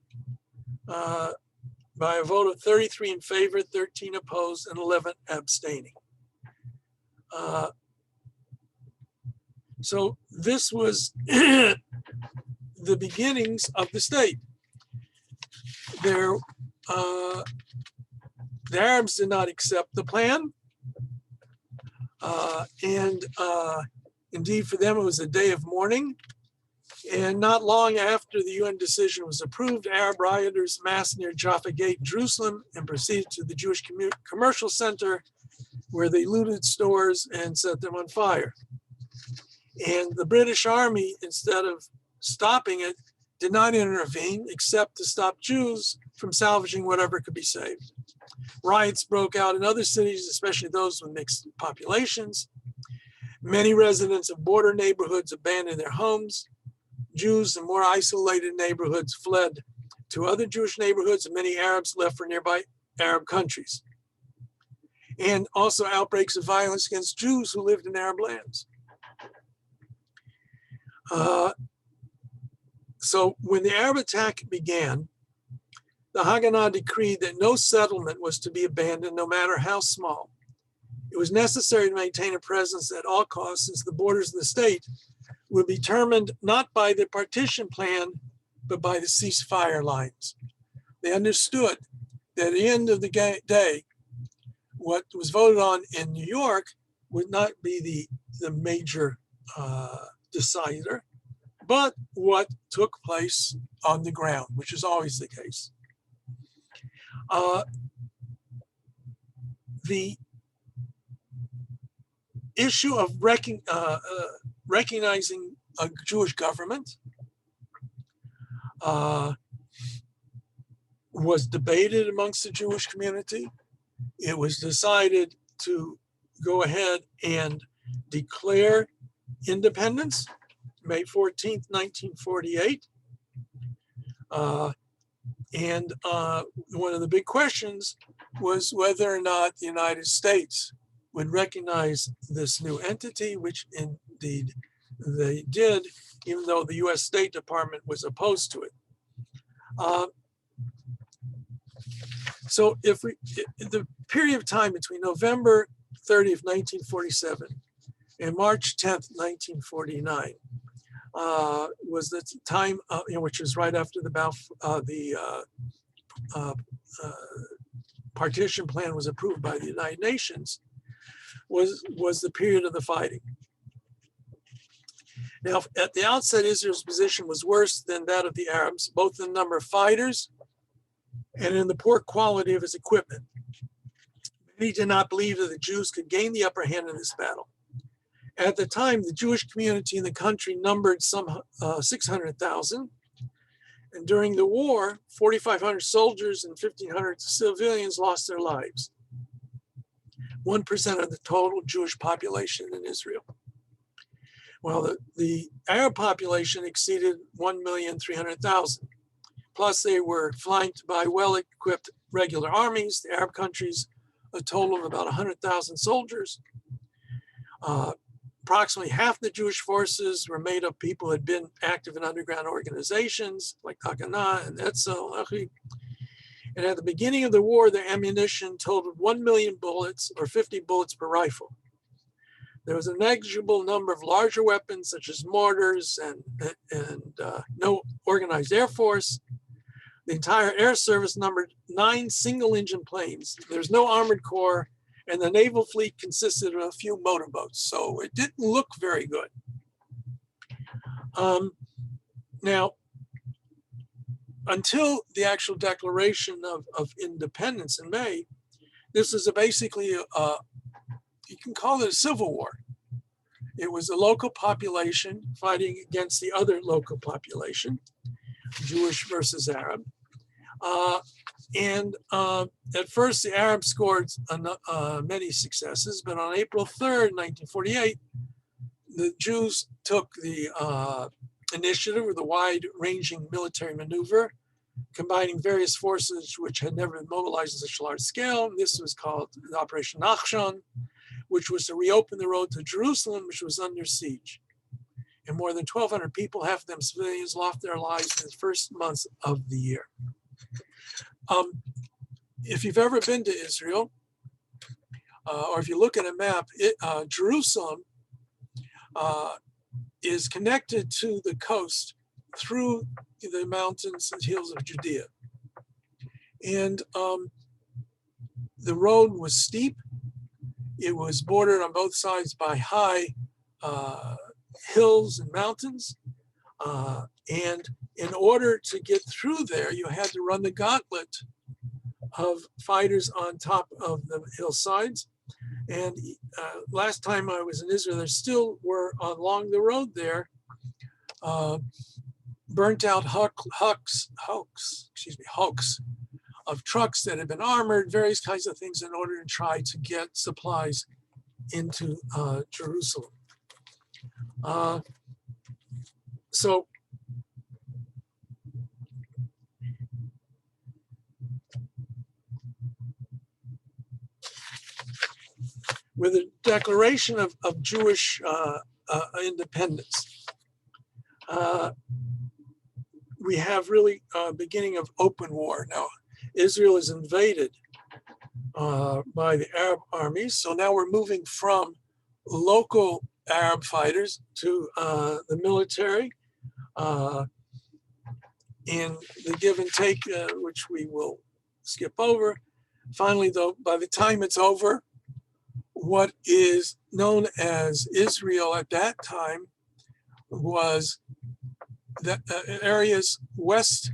by a vote of 33 in favor, 13 opposed, and 11 abstaining. So this was the beginnings of the state. The Arabs did not accept the plan. Indeed, for them, it was a day of mourning. And not long after the UN decision was approved, Arab rioters massed near Jaffa Gate, Jerusalem, and proceeded to the Jewish Commercial Center, where they looted stores and set them on fire. And the British Army, instead of stopping it, did not intervene except to stop Jews from salvaging whatever could be saved. Riots broke out in other cities, especially those with mixed populations. Many residents of border neighborhoods abandoned their homes. Jews in more isolated neighborhoods fled to other Jewish neighborhoods, and many Arabs left for nearby Arab countries. And also outbreaks of violence against Jews who lived in Arab lands. So when the Arab attack began, the Haganah decreed that no settlement was to be abandoned, no matter how small. It was necessary to maintain a presence at all costs, since the borders of the state would be determined not by the partition plan, but by the ceasefire lines. They understood that at the end of the day, what was voted on in New York would not be the major decider, but what took place on the ground, which is always the case. The issue of recognizing a Jewish government was debated amongst the Jewish community. It was decided to go ahead and declare independence, May 14th, 1948. And one of the big questions was whether or not the United States would recognize this new entity, which indeed they did, even though the US State Department was opposed to it. So if the period of time between November 30th, 1947 and March 10th, 1949 was the time, which is right after the partition plan was approved by the United Nations, was the period of the fighting. Now, at the outset, Israel's position was worse than that of the Arabs, both in the number of fighters and in the poor quality of its equipment. Many did not believe that the Jews could gain the upper hand in this battle. At the time, the Jewish community in the country numbered some 600,000. And during the war, 4,500 soldiers and 1,500 civilians lost their lives. 1% of the total Jewish population in Israel. Well, the Arab population exceeded 1,300,000. Plus, they were flanked by well-equipped regular armies. The Arab countries, a total of about 100,000 soldiers. Approximately half the Jewish forces were made of people who had been active in underground organizations like Haganah and Etzel. And at the beginning of the war, their ammunition totaled 1 million bullets, or 50 bullets per rifle. There was a negligible number of larger weapons, such as mortars, and no organized air force. The entire air service numbered 9 single-engine planes. There's no armored corps, and the naval fleet consisted of a few motorboats, so it didn't look very good. Now, until the actual declaration of independence in May, this was basically, you can call it a civil war. It was a local population fighting against the other local population, Jewish versus Arab. At first, the Arabs scored many successes, but on April 3rd, 1948, the Jews took the initiative with a wide-ranging military maneuver, combining various forces which had never been mobilized on such a large scale. This was called Operation Nachshon, which was to reopen the road to Jerusalem, which was under siege. And more than 1,200 people, half of them civilians, lost their lives in the first months of the year. If you've ever been to Israel, or if you look at a map, Jerusalem is connected to the coast through the mountains and hills of Judea. And the road was steep. It was bordered on both sides by high hills and mountains. And in order to get through there, you had to run the gauntlet of fighters on top of the hillsides. And last time I was in Israel, there still were along the road there burnt out hulks of trucks that had been armored, various kinds of things in order to try to get supplies into Jerusalem. So with the declaration of Jewish independence, we have really a beginning of open war. Now, Israel is invaded by the Arab armies. So now we're moving from local Arab fighters to the military. In the give and take, which we will skip over. Finally, though, by the time it's over, what is known as Israel at that time was the areas west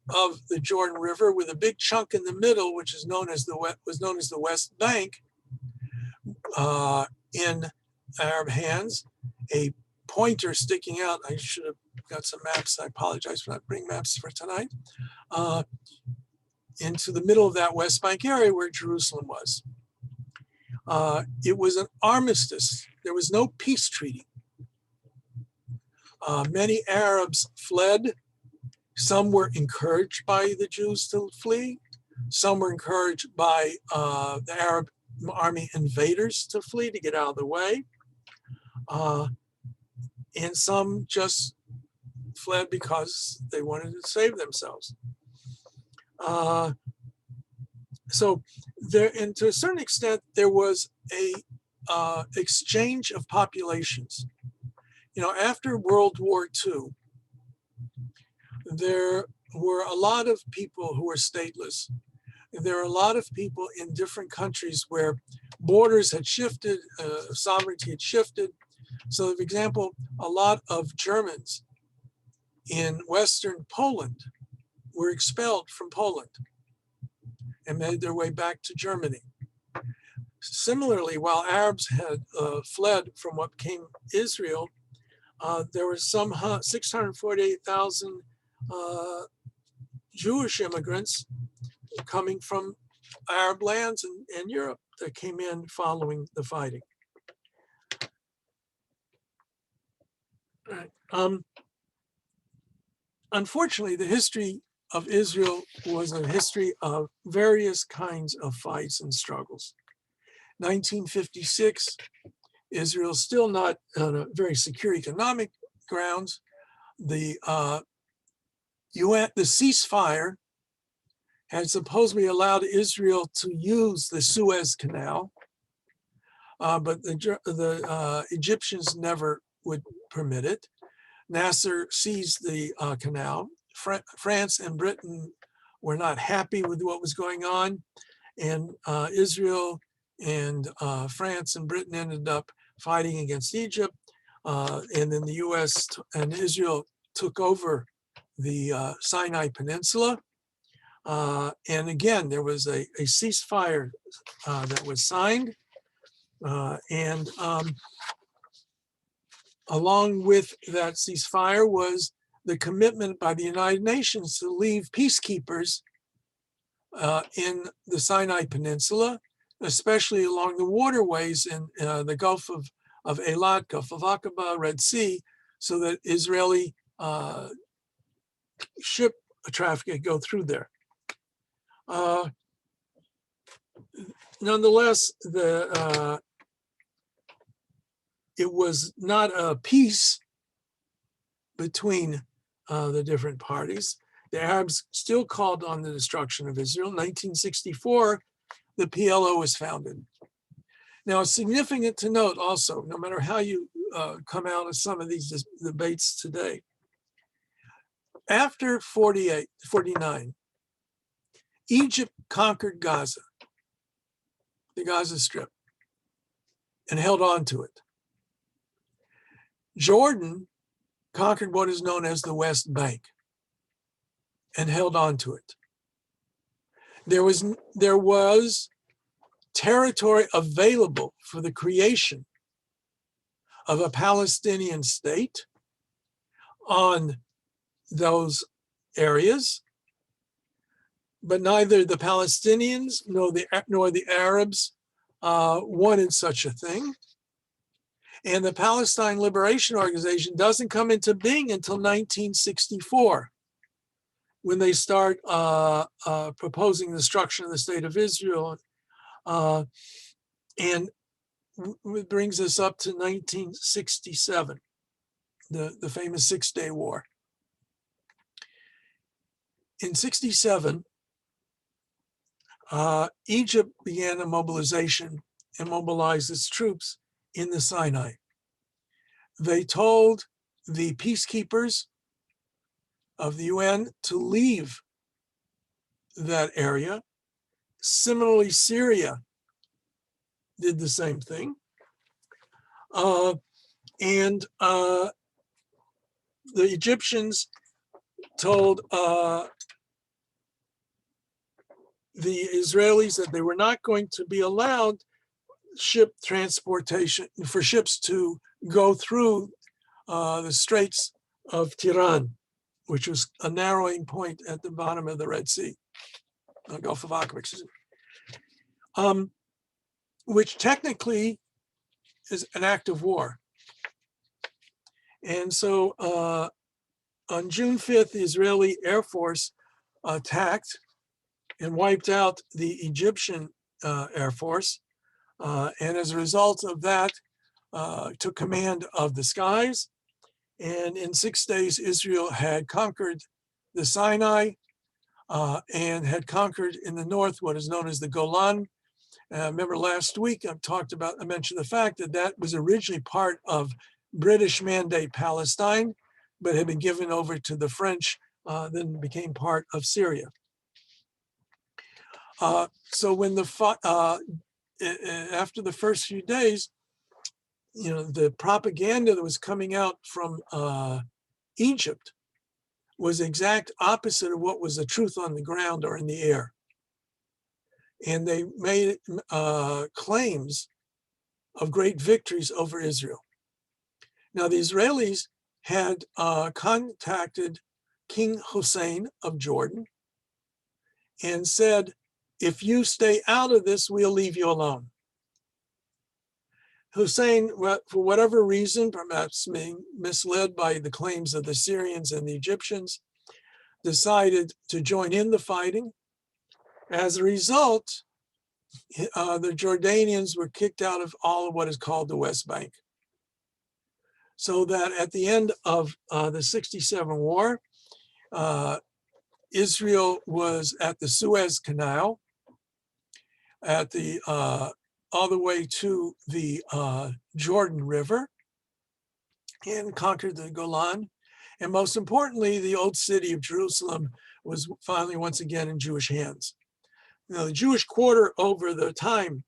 of the Jordan River, with a big chunk in the middle, which is known as the West Bank, in Arab hands. A pointer sticking out. I should have got some maps. I apologize for not bringing maps for tonight. Into the middle of that West Bank area where Jerusalem was. It was an armistice. There was no peace treaty. Many Arabs fled. Some were encouraged by the Jews to flee. Some were encouraged by the Arab army invaders to flee to get out of the way. And some just fled because they wanted to save themselves. So there, and to a certain extent, there was a exchange of populations. You know, after World War II, there were a lot of people who were stateless. There are a lot of people in different countries where borders had shifted, sovereignty had shifted. So, for example, a lot of Germans in Western Poland were expelled from Poland and made their way back to Germany. Similarly, while Arabs had fled from what became Israel, there were some 648,000 Jewish immigrants coming from Arab lands and Europe that came in following the fighting. Unfortunately, the history of Israel was a history of various kinds of fights and struggles. 1956, Israel's still not on a very secure economic grounds. The UN, the ceasefire had supposedly allowed Israel to use the Suez Canal, but the Egyptians never would permit it. Nasser seized the canal. France and Britain were not happy with what was going on, and Israel and France and Britain ended up fighting against Egypt, and then the US and Israel took over the Sinai Peninsula. And again, there was a ceasefire that was signed, and along with that ceasefire was the commitment by the United Nations to leave peacekeepers in the Sinai Peninsula, especially along the waterways in the Gulf of Eilat, Gulf of Aqaba, Red Sea, so that Israeli ship traffic could go through there. Nonetheless, it was not a peace between the different parties. The Arabs still called on the destruction of Israel. In 1964, the PLO was founded. Now, it's significant to note also, no matter how you come out of some of these debates today, after 49, Egypt conquered Gaza, the Gaza Strip, and held on to it. Jordan conquered what is known as the West Bank and held on to it. There was territory available for the creation of a Palestinian state on those areas, but neither the Palestinians nor the Arabs wanted such a thing. And the Palestine Liberation Organization doesn't come into being until 1964, when they start proposing the destruction of the state of Israel. And it brings us up to 1967, the famous Six-Day War. In 67, Egypt began a mobilization and mobilized its troops in the Sinai. They told the peacekeepers of the UN to leave that area. Similarly, Syria did the same thing. And the Egyptians told the Israelis that they were not going to be allowed ship transportation for ships to go through the Straits of Tiran, which was a narrowing point at the bottom of the Red Sea, the Gulf of Aqaba, which technically is an act of war. And so on June 5th, the Israeli Air Force attacked and wiped out the Egyptian Air Force. And as a result of that, took command of the skies. And in 6 days, Israel had conquered the Sinai and had conquered in the north what is known as the Golan. Remember last week I mentioned the fact that that was originally part of British Mandate Palestine, but had been given over to the French, then became part of Syria. So when after the first few days, the propaganda that was coming out from Egypt was the exact opposite of what was the truth on the ground or in the air. And they made claims of great victories over Israel. Now, the Israelis had contacted King Hussein of Jordan and said, if you stay out of this, we'll leave you alone. Hussein, for whatever reason, perhaps being misled by the claims of the Syrians and the Egyptians, decided to join in the fighting. As a result, the Jordanians were kicked out of all of what is called the West Bank. So that at the end of the 67 war, Israel was at the Suez Canal, at the all the way to the Jordan River, and conquered the Golan. And most importantly, the old city of Jerusalem was finally once again in Jewish hands. Now, the Jewish quarter over the time,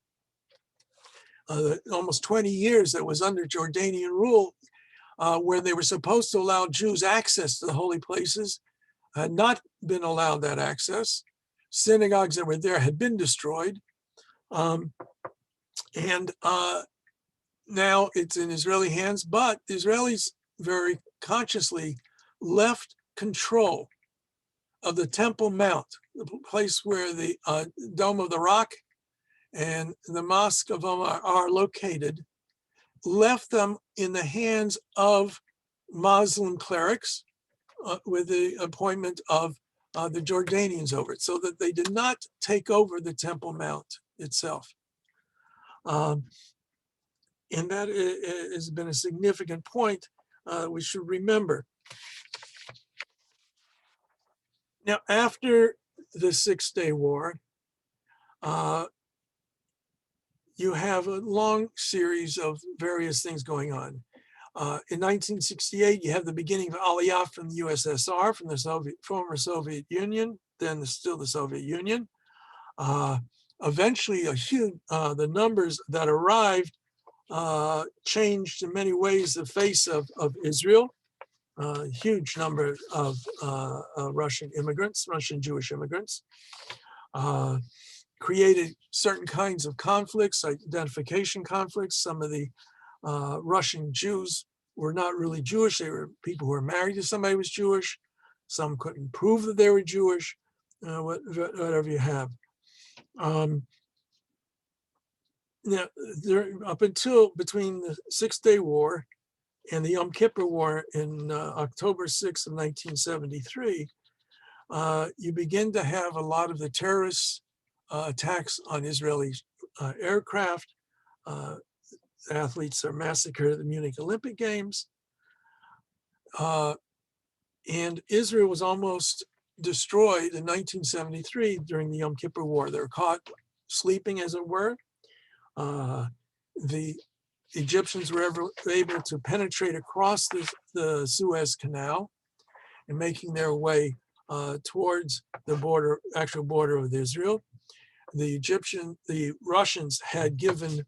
almost 20 years that was under Jordanian rule, where they were supposed to allow Jews access to the holy places, had not been allowed that access. Synagogues that were there had been destroyed. And now it's in Israeli hands, but the Israelis very consciously left control of the Temple Mount, the place where the Dome of the Rock and the Mosque of Omar are located, left them in the hands of Muslim clerics with the appointment of the Jordanians over it, so that they did not take over the Temple Mount itself. And that has been a significant point we should remember. Now, after the 6-day war, you have a long series of various things going on. In 1968, you have the beginning of Aliyah from the USSR, from the former Soviet Union, then still the Soviet Union. Eventually, the numbers that arrived changed in many ways the face of Israel. Huge number of Russian Jewish immigrants, created certain kinds of conflicts, identification conflicts. Some of the Russian Jews were not really Jewish. They were people who were married to somebody who was Jewish. Some couldn't prove that they were Jewish, whatever you have. Now, up until between the 6-day war and the Yom Kippur War in October 6th of 1973, you begin to have a lot of the terrorist attacks on Israeli aircraft. Athletes are massacred at the Munich Olympic Games. And Israel was almost destroyed in 1973 during the Yom Kippur War. They were caught sleeping, as it were. The Egyptians were able to penetrate across the Suez Canal and making their way towards the actual border with Israel. The Russians had given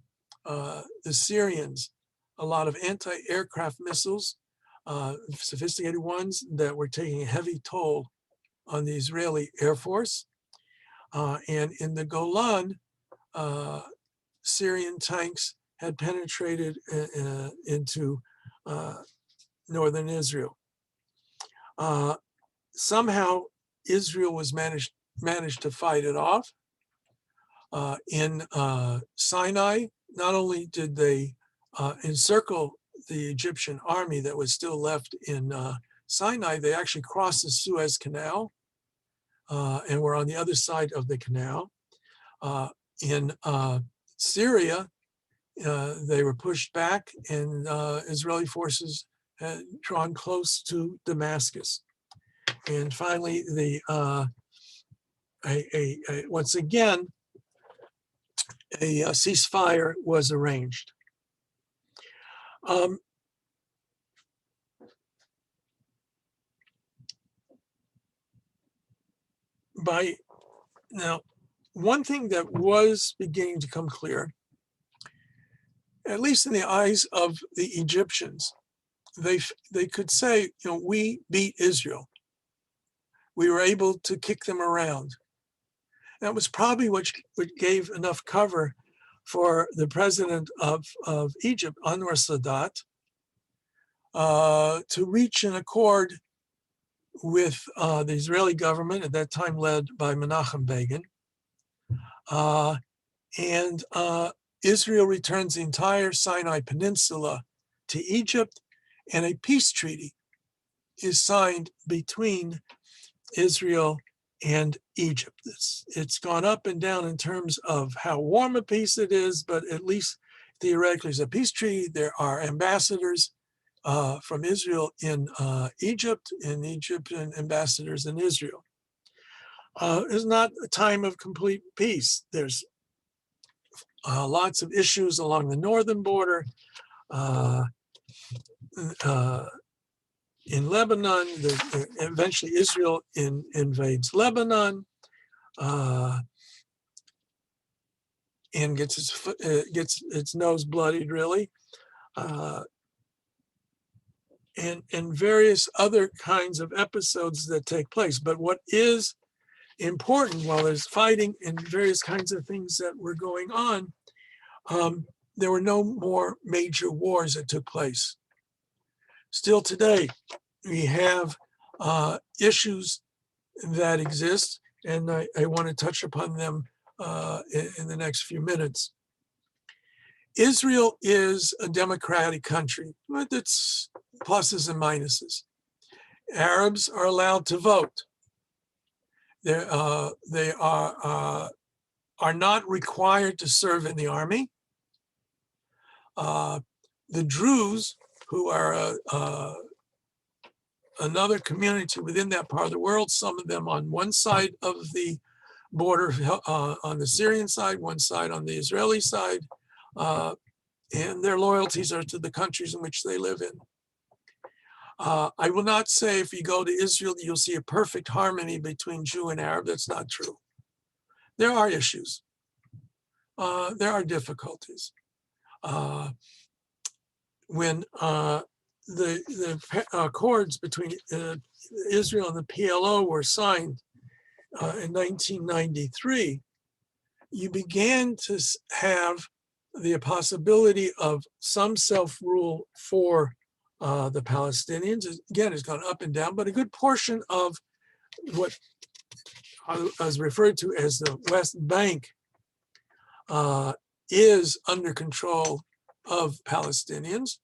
the Syrians a lot of anti-aircraft missiles, sophisticated ones that were taking a heavy toll on the Israeli Air Force. And in the Golan, Syrian tanks had penetrated into northern Israel. Somehow, Israel was managed to fight it off. In Sinai, not only did they encircle the Egyptian army that was still left in Sinai, they actually crossed the Suez Canal and were on the other side of the canal. In Syria, they were pushed back, and Israeli forces had drawn close to Damascus. And finally, once again, a ceasefire was arranged. Now, one thing that was beginning to come clear, at least in the eyes of the Egyptians, they could say, we beat Israel. We were able to kick them around. That was probably what gave enough cover for the president of Egypt, Anwar Sadat, to reach an accord with the Israeli government, at that time led by Menachem Begin. And Israel returns the entire Sinai Peninsula to Egypt, and a peace treaty is signed between Israel and Egypt. It's gone up and down in terms of how warm a peace it is, but at least theoretically it's a peace treaty. There are ambassadors from Israel in Egypt, and Egyptian ambassadors in Israel. It's not a time of complete peace. There's lots of issues along the northern border. In Lebanon, eventually Israel invades Lebanon and gets its nose bloodied, really, and various other kinds of episodes that take place. But what is important, while there's fighting and various kinds of things that were going on, there were no more major wars that took place. Still today, we have issues that exist, and I want to touch upon them in the next few minutes. Israel is a democratic country with its pluses and minuses. Arabs are allowed to vote. They are not required to serve in the army. The Druze, who are another community within that part of the world, some of them on one side of the border, on the Syrian side, one side on the Israeli side, and their loyalties are to the countries in which they live in. I will not say if you go to Israel, you'll see a perfect harmony between Jew and Arab. That's not true. There are issues. There are difficulties. When the accords between Israel and the PLO were signed in 1993, you began to have the possibility of some self-rule for the Palestinians. Again, it's gone up and down, but a good portion of what is referred to as the West Bank is under control of Palestinians.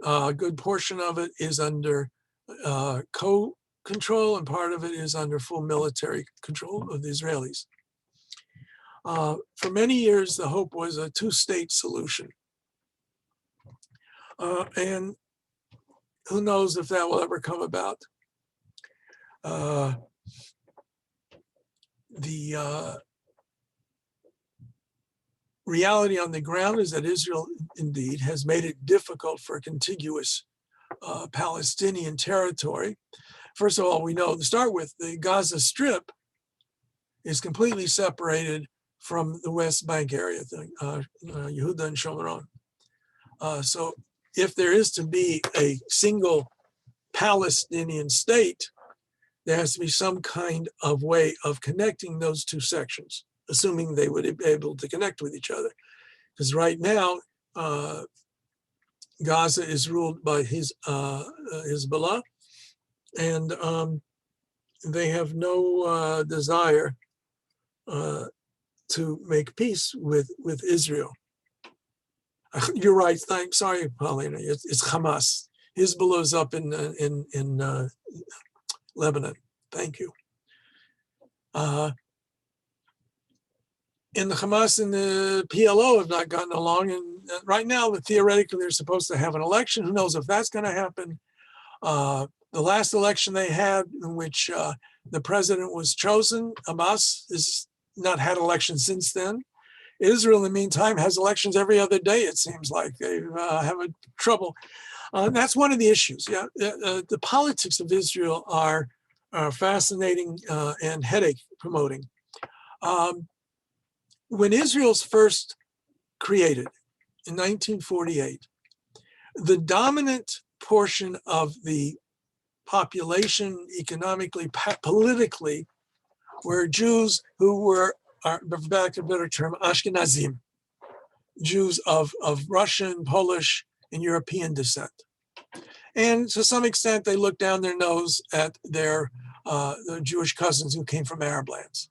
A good portion of it is under co-control, and part of it is under full military control of the Israelis. For many years, the hope was a two-state solution. And who knows if that will ever come about. The reality on the ground is that Israel indeed has made it difficult for contiguous Palestinian territory. First of all, we know to start with, the Gaza Strip is completely separated from the West Bank area, Yehuda and Shomron. So if there is to be a single Palestinian state, there has to be some kind of way of connecting those two sections, assuming they would be able to connect with each other. Because right now, Gaza is ruled by Hezbollah, and they have no desire to make peace with Israel. You're right. Sorry, Paulina. It's Hamas. Hezbollah is up in Lebanon. Thank you. And the Hamas and the PLO have not gotten along. And right now, theoretically, they're supposed to have an election. Who knows if that's going to happen? The last election they had, in which the president was chosen, Hamas, has not had elections since then. Israel, in the meantime, has elections every other day, it seems like. They have a trouble. That's one of the issues. Yeah, the politics of Israel are fascinating and headache promoting. When Israel's first created in 1948, the dominant portion of the population, economically, politically, were Jews who were, for back to a better term, Ashkenazim, Jews of Russian, Polish, and European descent. And to some extent, they looked down their nose at their Jewish cousins who came from Arab lands.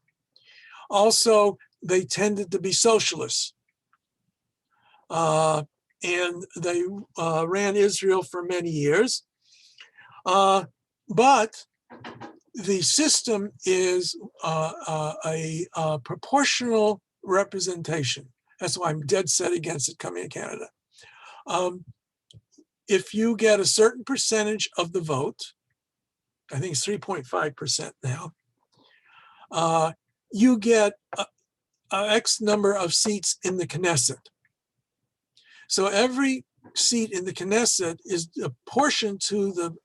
Also, they tended to be socialists. And they ran Israel for many years. But the system is a proportional representation. That's why I'm dead set against it coming to Canada. If you get a certain percentage of the vote, I think it's 3.5% now, you get X number of seats in the Knesset. So every seat in the Knesset is apportioned to the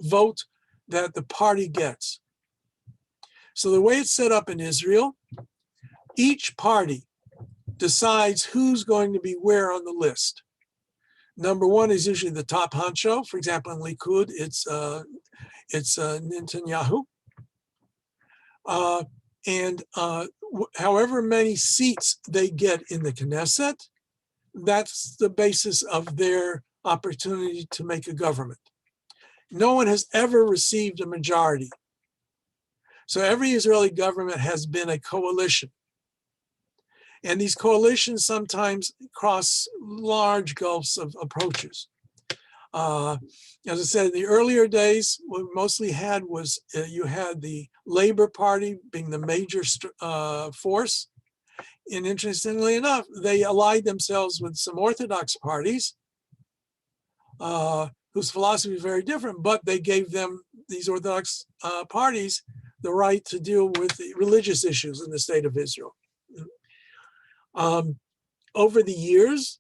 vote that the party gets. So the way it's set up in Israel, each party decides who's going to be where on the list. Number one is usually the top honcho. For example, in Likud, it's Netanyahu. And however many seats they get in the Knesset, that's the basis of their opportunity to make a government. No one has ever received a majority. So every Israeli government has been a coalition. And these coalitions sometimes cross large gulfs of approaches. As I said, in the earlier days, what we mostly had was you had the Labor Party being the major force. And interestingly enough, they allied themselves with some Orthodox parties whose philosophy is very different, but they gave them, these Orthodox parties, the right to deal with the religious issues in the state of Israel. Over the years,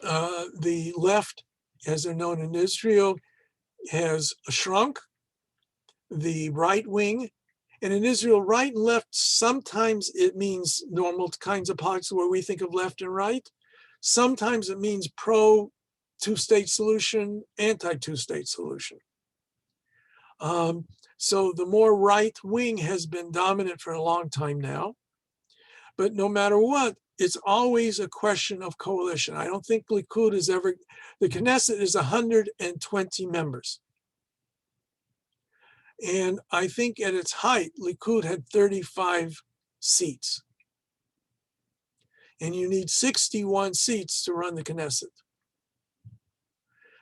the left, as they're known in Israel, has shrunk. The right wing, and in Israel, right and left, sometimes it means normal kinds of politics where we think of left and right. Sometimes it means pro two-state solution, anti-two-state solution. So the more right wing has been dominant for a long time now. But no matter what, it's always a question of coalition. I don't think Likud is ever, the Knesset is 120 members. And I think at its height, Likud had 35 seats. And you need 61 seats to run the Knesset.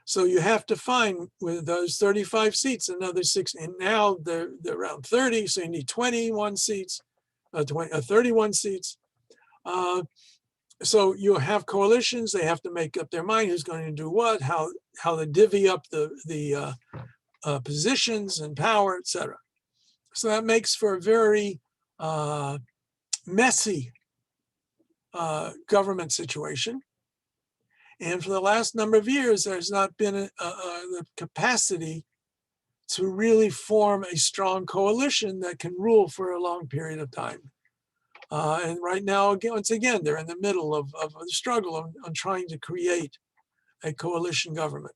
So you have to find with those 35 seats another 6, and now they're around 30, so you need 21 seats, 31 seats. So you have coalitions, they have to make up their mind who's going to do what, how they divvy up the positions and power, etc. So that makes for a very messy government situation. And for the last number of years, there's not been the capacity to really form a strong coalition that can rule for a long period of time. And right now, once again, they're in the middle of a struggle on trying to create a coalition government.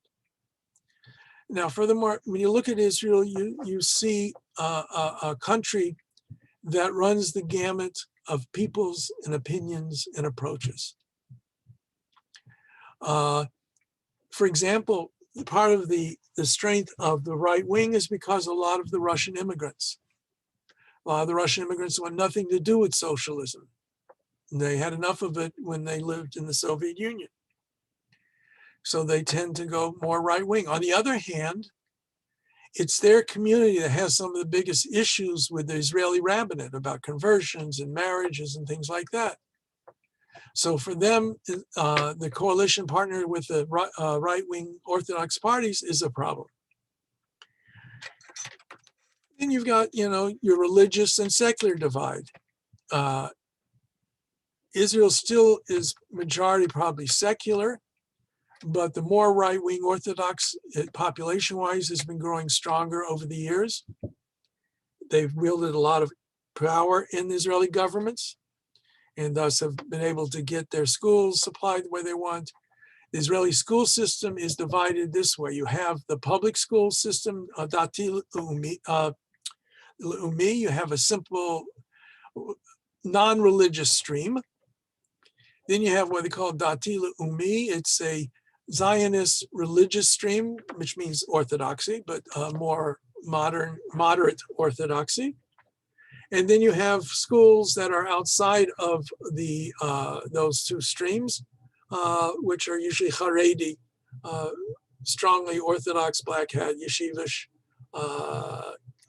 Now, furthermore, when you look at Israel, you see a country that runs the gamut of peoples and opinions and approaches. For example, part of the strength of the right wing is because a lot of the Russian immigrants. A lot of the Russian immigrants want nothing to do with socialism. They had enough of it when they lived in the Soviet Union. So they tend to go more right wing. On the other hand, It's their community that has some of the biggest issues with the Israeli rabbinate about conversions and marriages and things like that. So for them, the coalition partner with the right-wing Orthodox parties is a problem. Then you've got, your religious and secular divide. Israel still is majority probably secular, but the more right-wing Orthodox population-wise has been growing stronger over the years. They've wielded a lot of power in the Israeli governments and thus have been able to get their schools supplied the way they want. The Israeli school system is divided this way. You have the public school system, Dati Leumi, you have a simple non-religious stream. Then you have what they call Dati Leumi. It's a Zionist religious stream, which means orthodoxy, but more moderate orthodoxy. And then you have schools that are outside of the those two streams, which are usually Haredi, strongly Orthodox, black hat, yeshivish,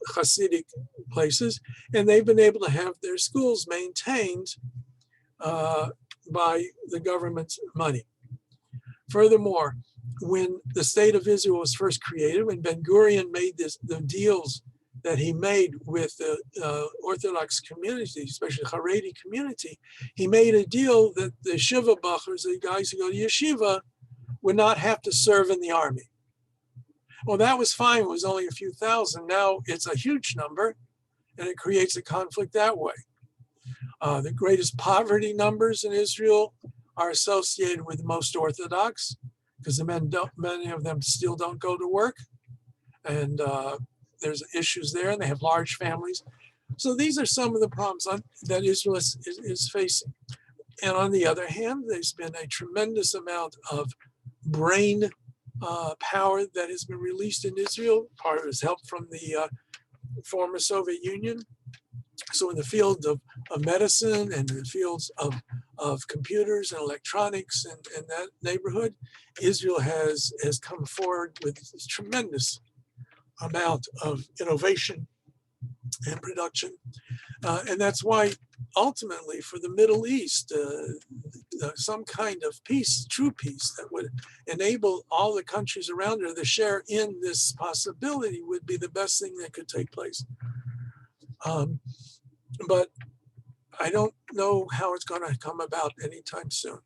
Hasidic places. And they've been able to have their schools maintained by the government's money. Furthermore, when the state of Israel was first created, when Ben-Gurion made the deals that he made with the Orthodox community, especially the Haredi community, he made a deal that the Yeshiva Bachers, the guys who go to Yeshiva, would not have to serve in the army. Well, that was fine. It was only a few thousand. Now it's a huge number, and it creates a conflict that way. The greatest poverty numbers in Israel are associated with most Orthodox, because many of them still don't go to work, and there's issues there, and they have large families. So these are some of the problems that Israel is facing. And on the other hand, there's been a tremendous amount of brain power that has been released in Israel. Part of it is help from the former Soviet Union. So in the field of medicine and in the fields of computers and electronics and that neighborhood, Israel has come forward with this tremendous amount of innovation and production. And that's why ultimately for the Middle East, some kind of peace, true peace that would enable all the countries around her to share in this possibility would be the best thing that could take place. But I don't know how it's going to come about anytime soon.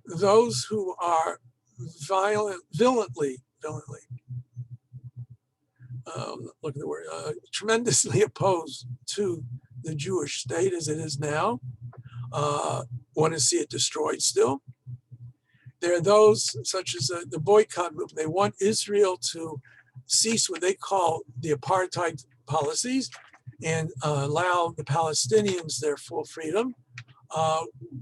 Those who are violently, look at the word, tremendously opposed to the Jewish state as it is now, want to see it destroyed still. There are those such as the boycott movement. They want Israel to cease what they call the apartheid policies and allow the Palestinians their full freedom.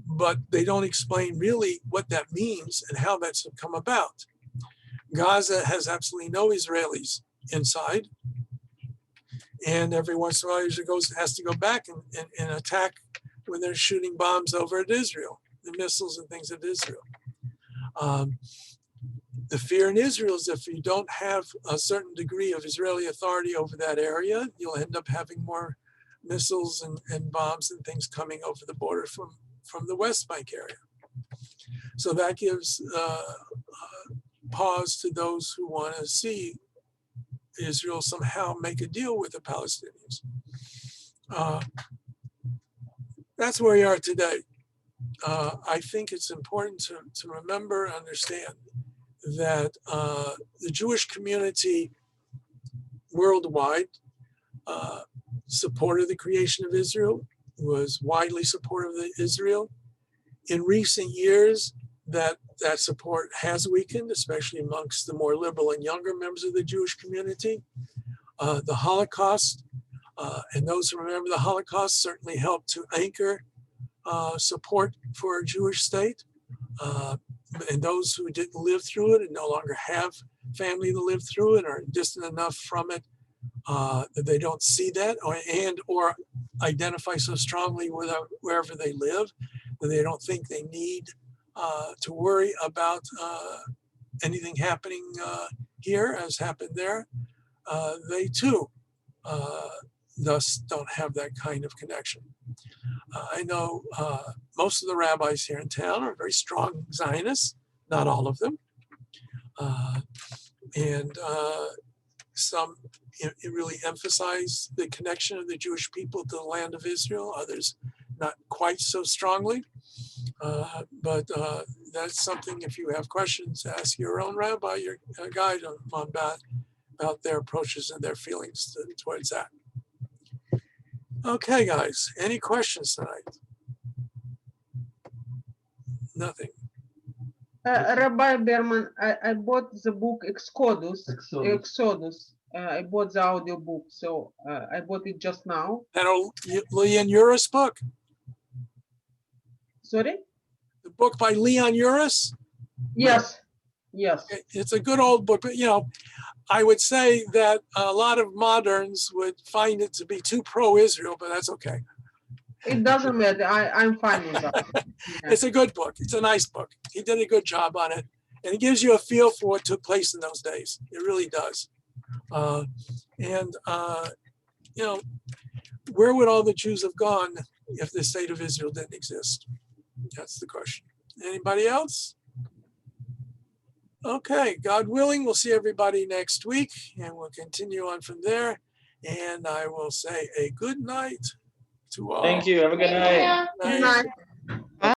But they don't explain really what that means and how that's come about. Gaza has absolutely no Israelis inside. And every once in a while, Israel has to go back and attack when they're shooting bombs over at Israel, the missiles and things at Israel. The fear in Israel is if you don't have a certain degree of Israeli authority over that area, you'll end up having more missiles and bombs and things coming over the border from the West Bank area. So that gives pause to those who want to see Israel somehow make a deal with the Palestinians. That's where we are today. I think it's important to remember and understand that the Jewish community worldwide supported the creation of Israel, was widely supportive of Israel. In recent years, that support has weakened, especially amongst the more liberal and younger members of the Jewish community. The Holocaust, and those who remember the Holocaust, certainly helped to anchor support for a Jewish state. And those who didn't live through it and no longer have family to live through it are distant enough from it that they don't see that or identify so strongly with wherever they live that they don't think they need to worry about anything happening here as happened there. they too thus don't have that kind of connection. I know most of the rabbis here in town are very strong Zionists, not all of them. And some really emphasize the connection of the Jewish people to the land of Israel, others not quite so strongly. But that's something, if you have questions, ask your own rabbi, your guide on about their approaches and their feelings towards that. Okay, guys, any questions tonight? Nothing. Rabbi Berman, I bought the book Exodus. I bought the audio book, so I bought it just now. That Leon Uris book? Sorry? The book by Leon Uris? Yes. Yes. It's a good old book, but you know, I would say that a lot of moderns would find it to be too pro-Israel, but that's okay. It doesn't matter. I'm fine with that. Yeah. It's a good book. It's a nice book. He did a good job on it. And it gives you a feel for what took place in those days. It really does. You know, where would all the Jews have gone if the state of Israel didn't exist? That's the question. Anybody else? Okay, God willing, we'll see everybody next week and we'll continue on from there. And I will say a good night to all. Thank you. Have a good night. Good night.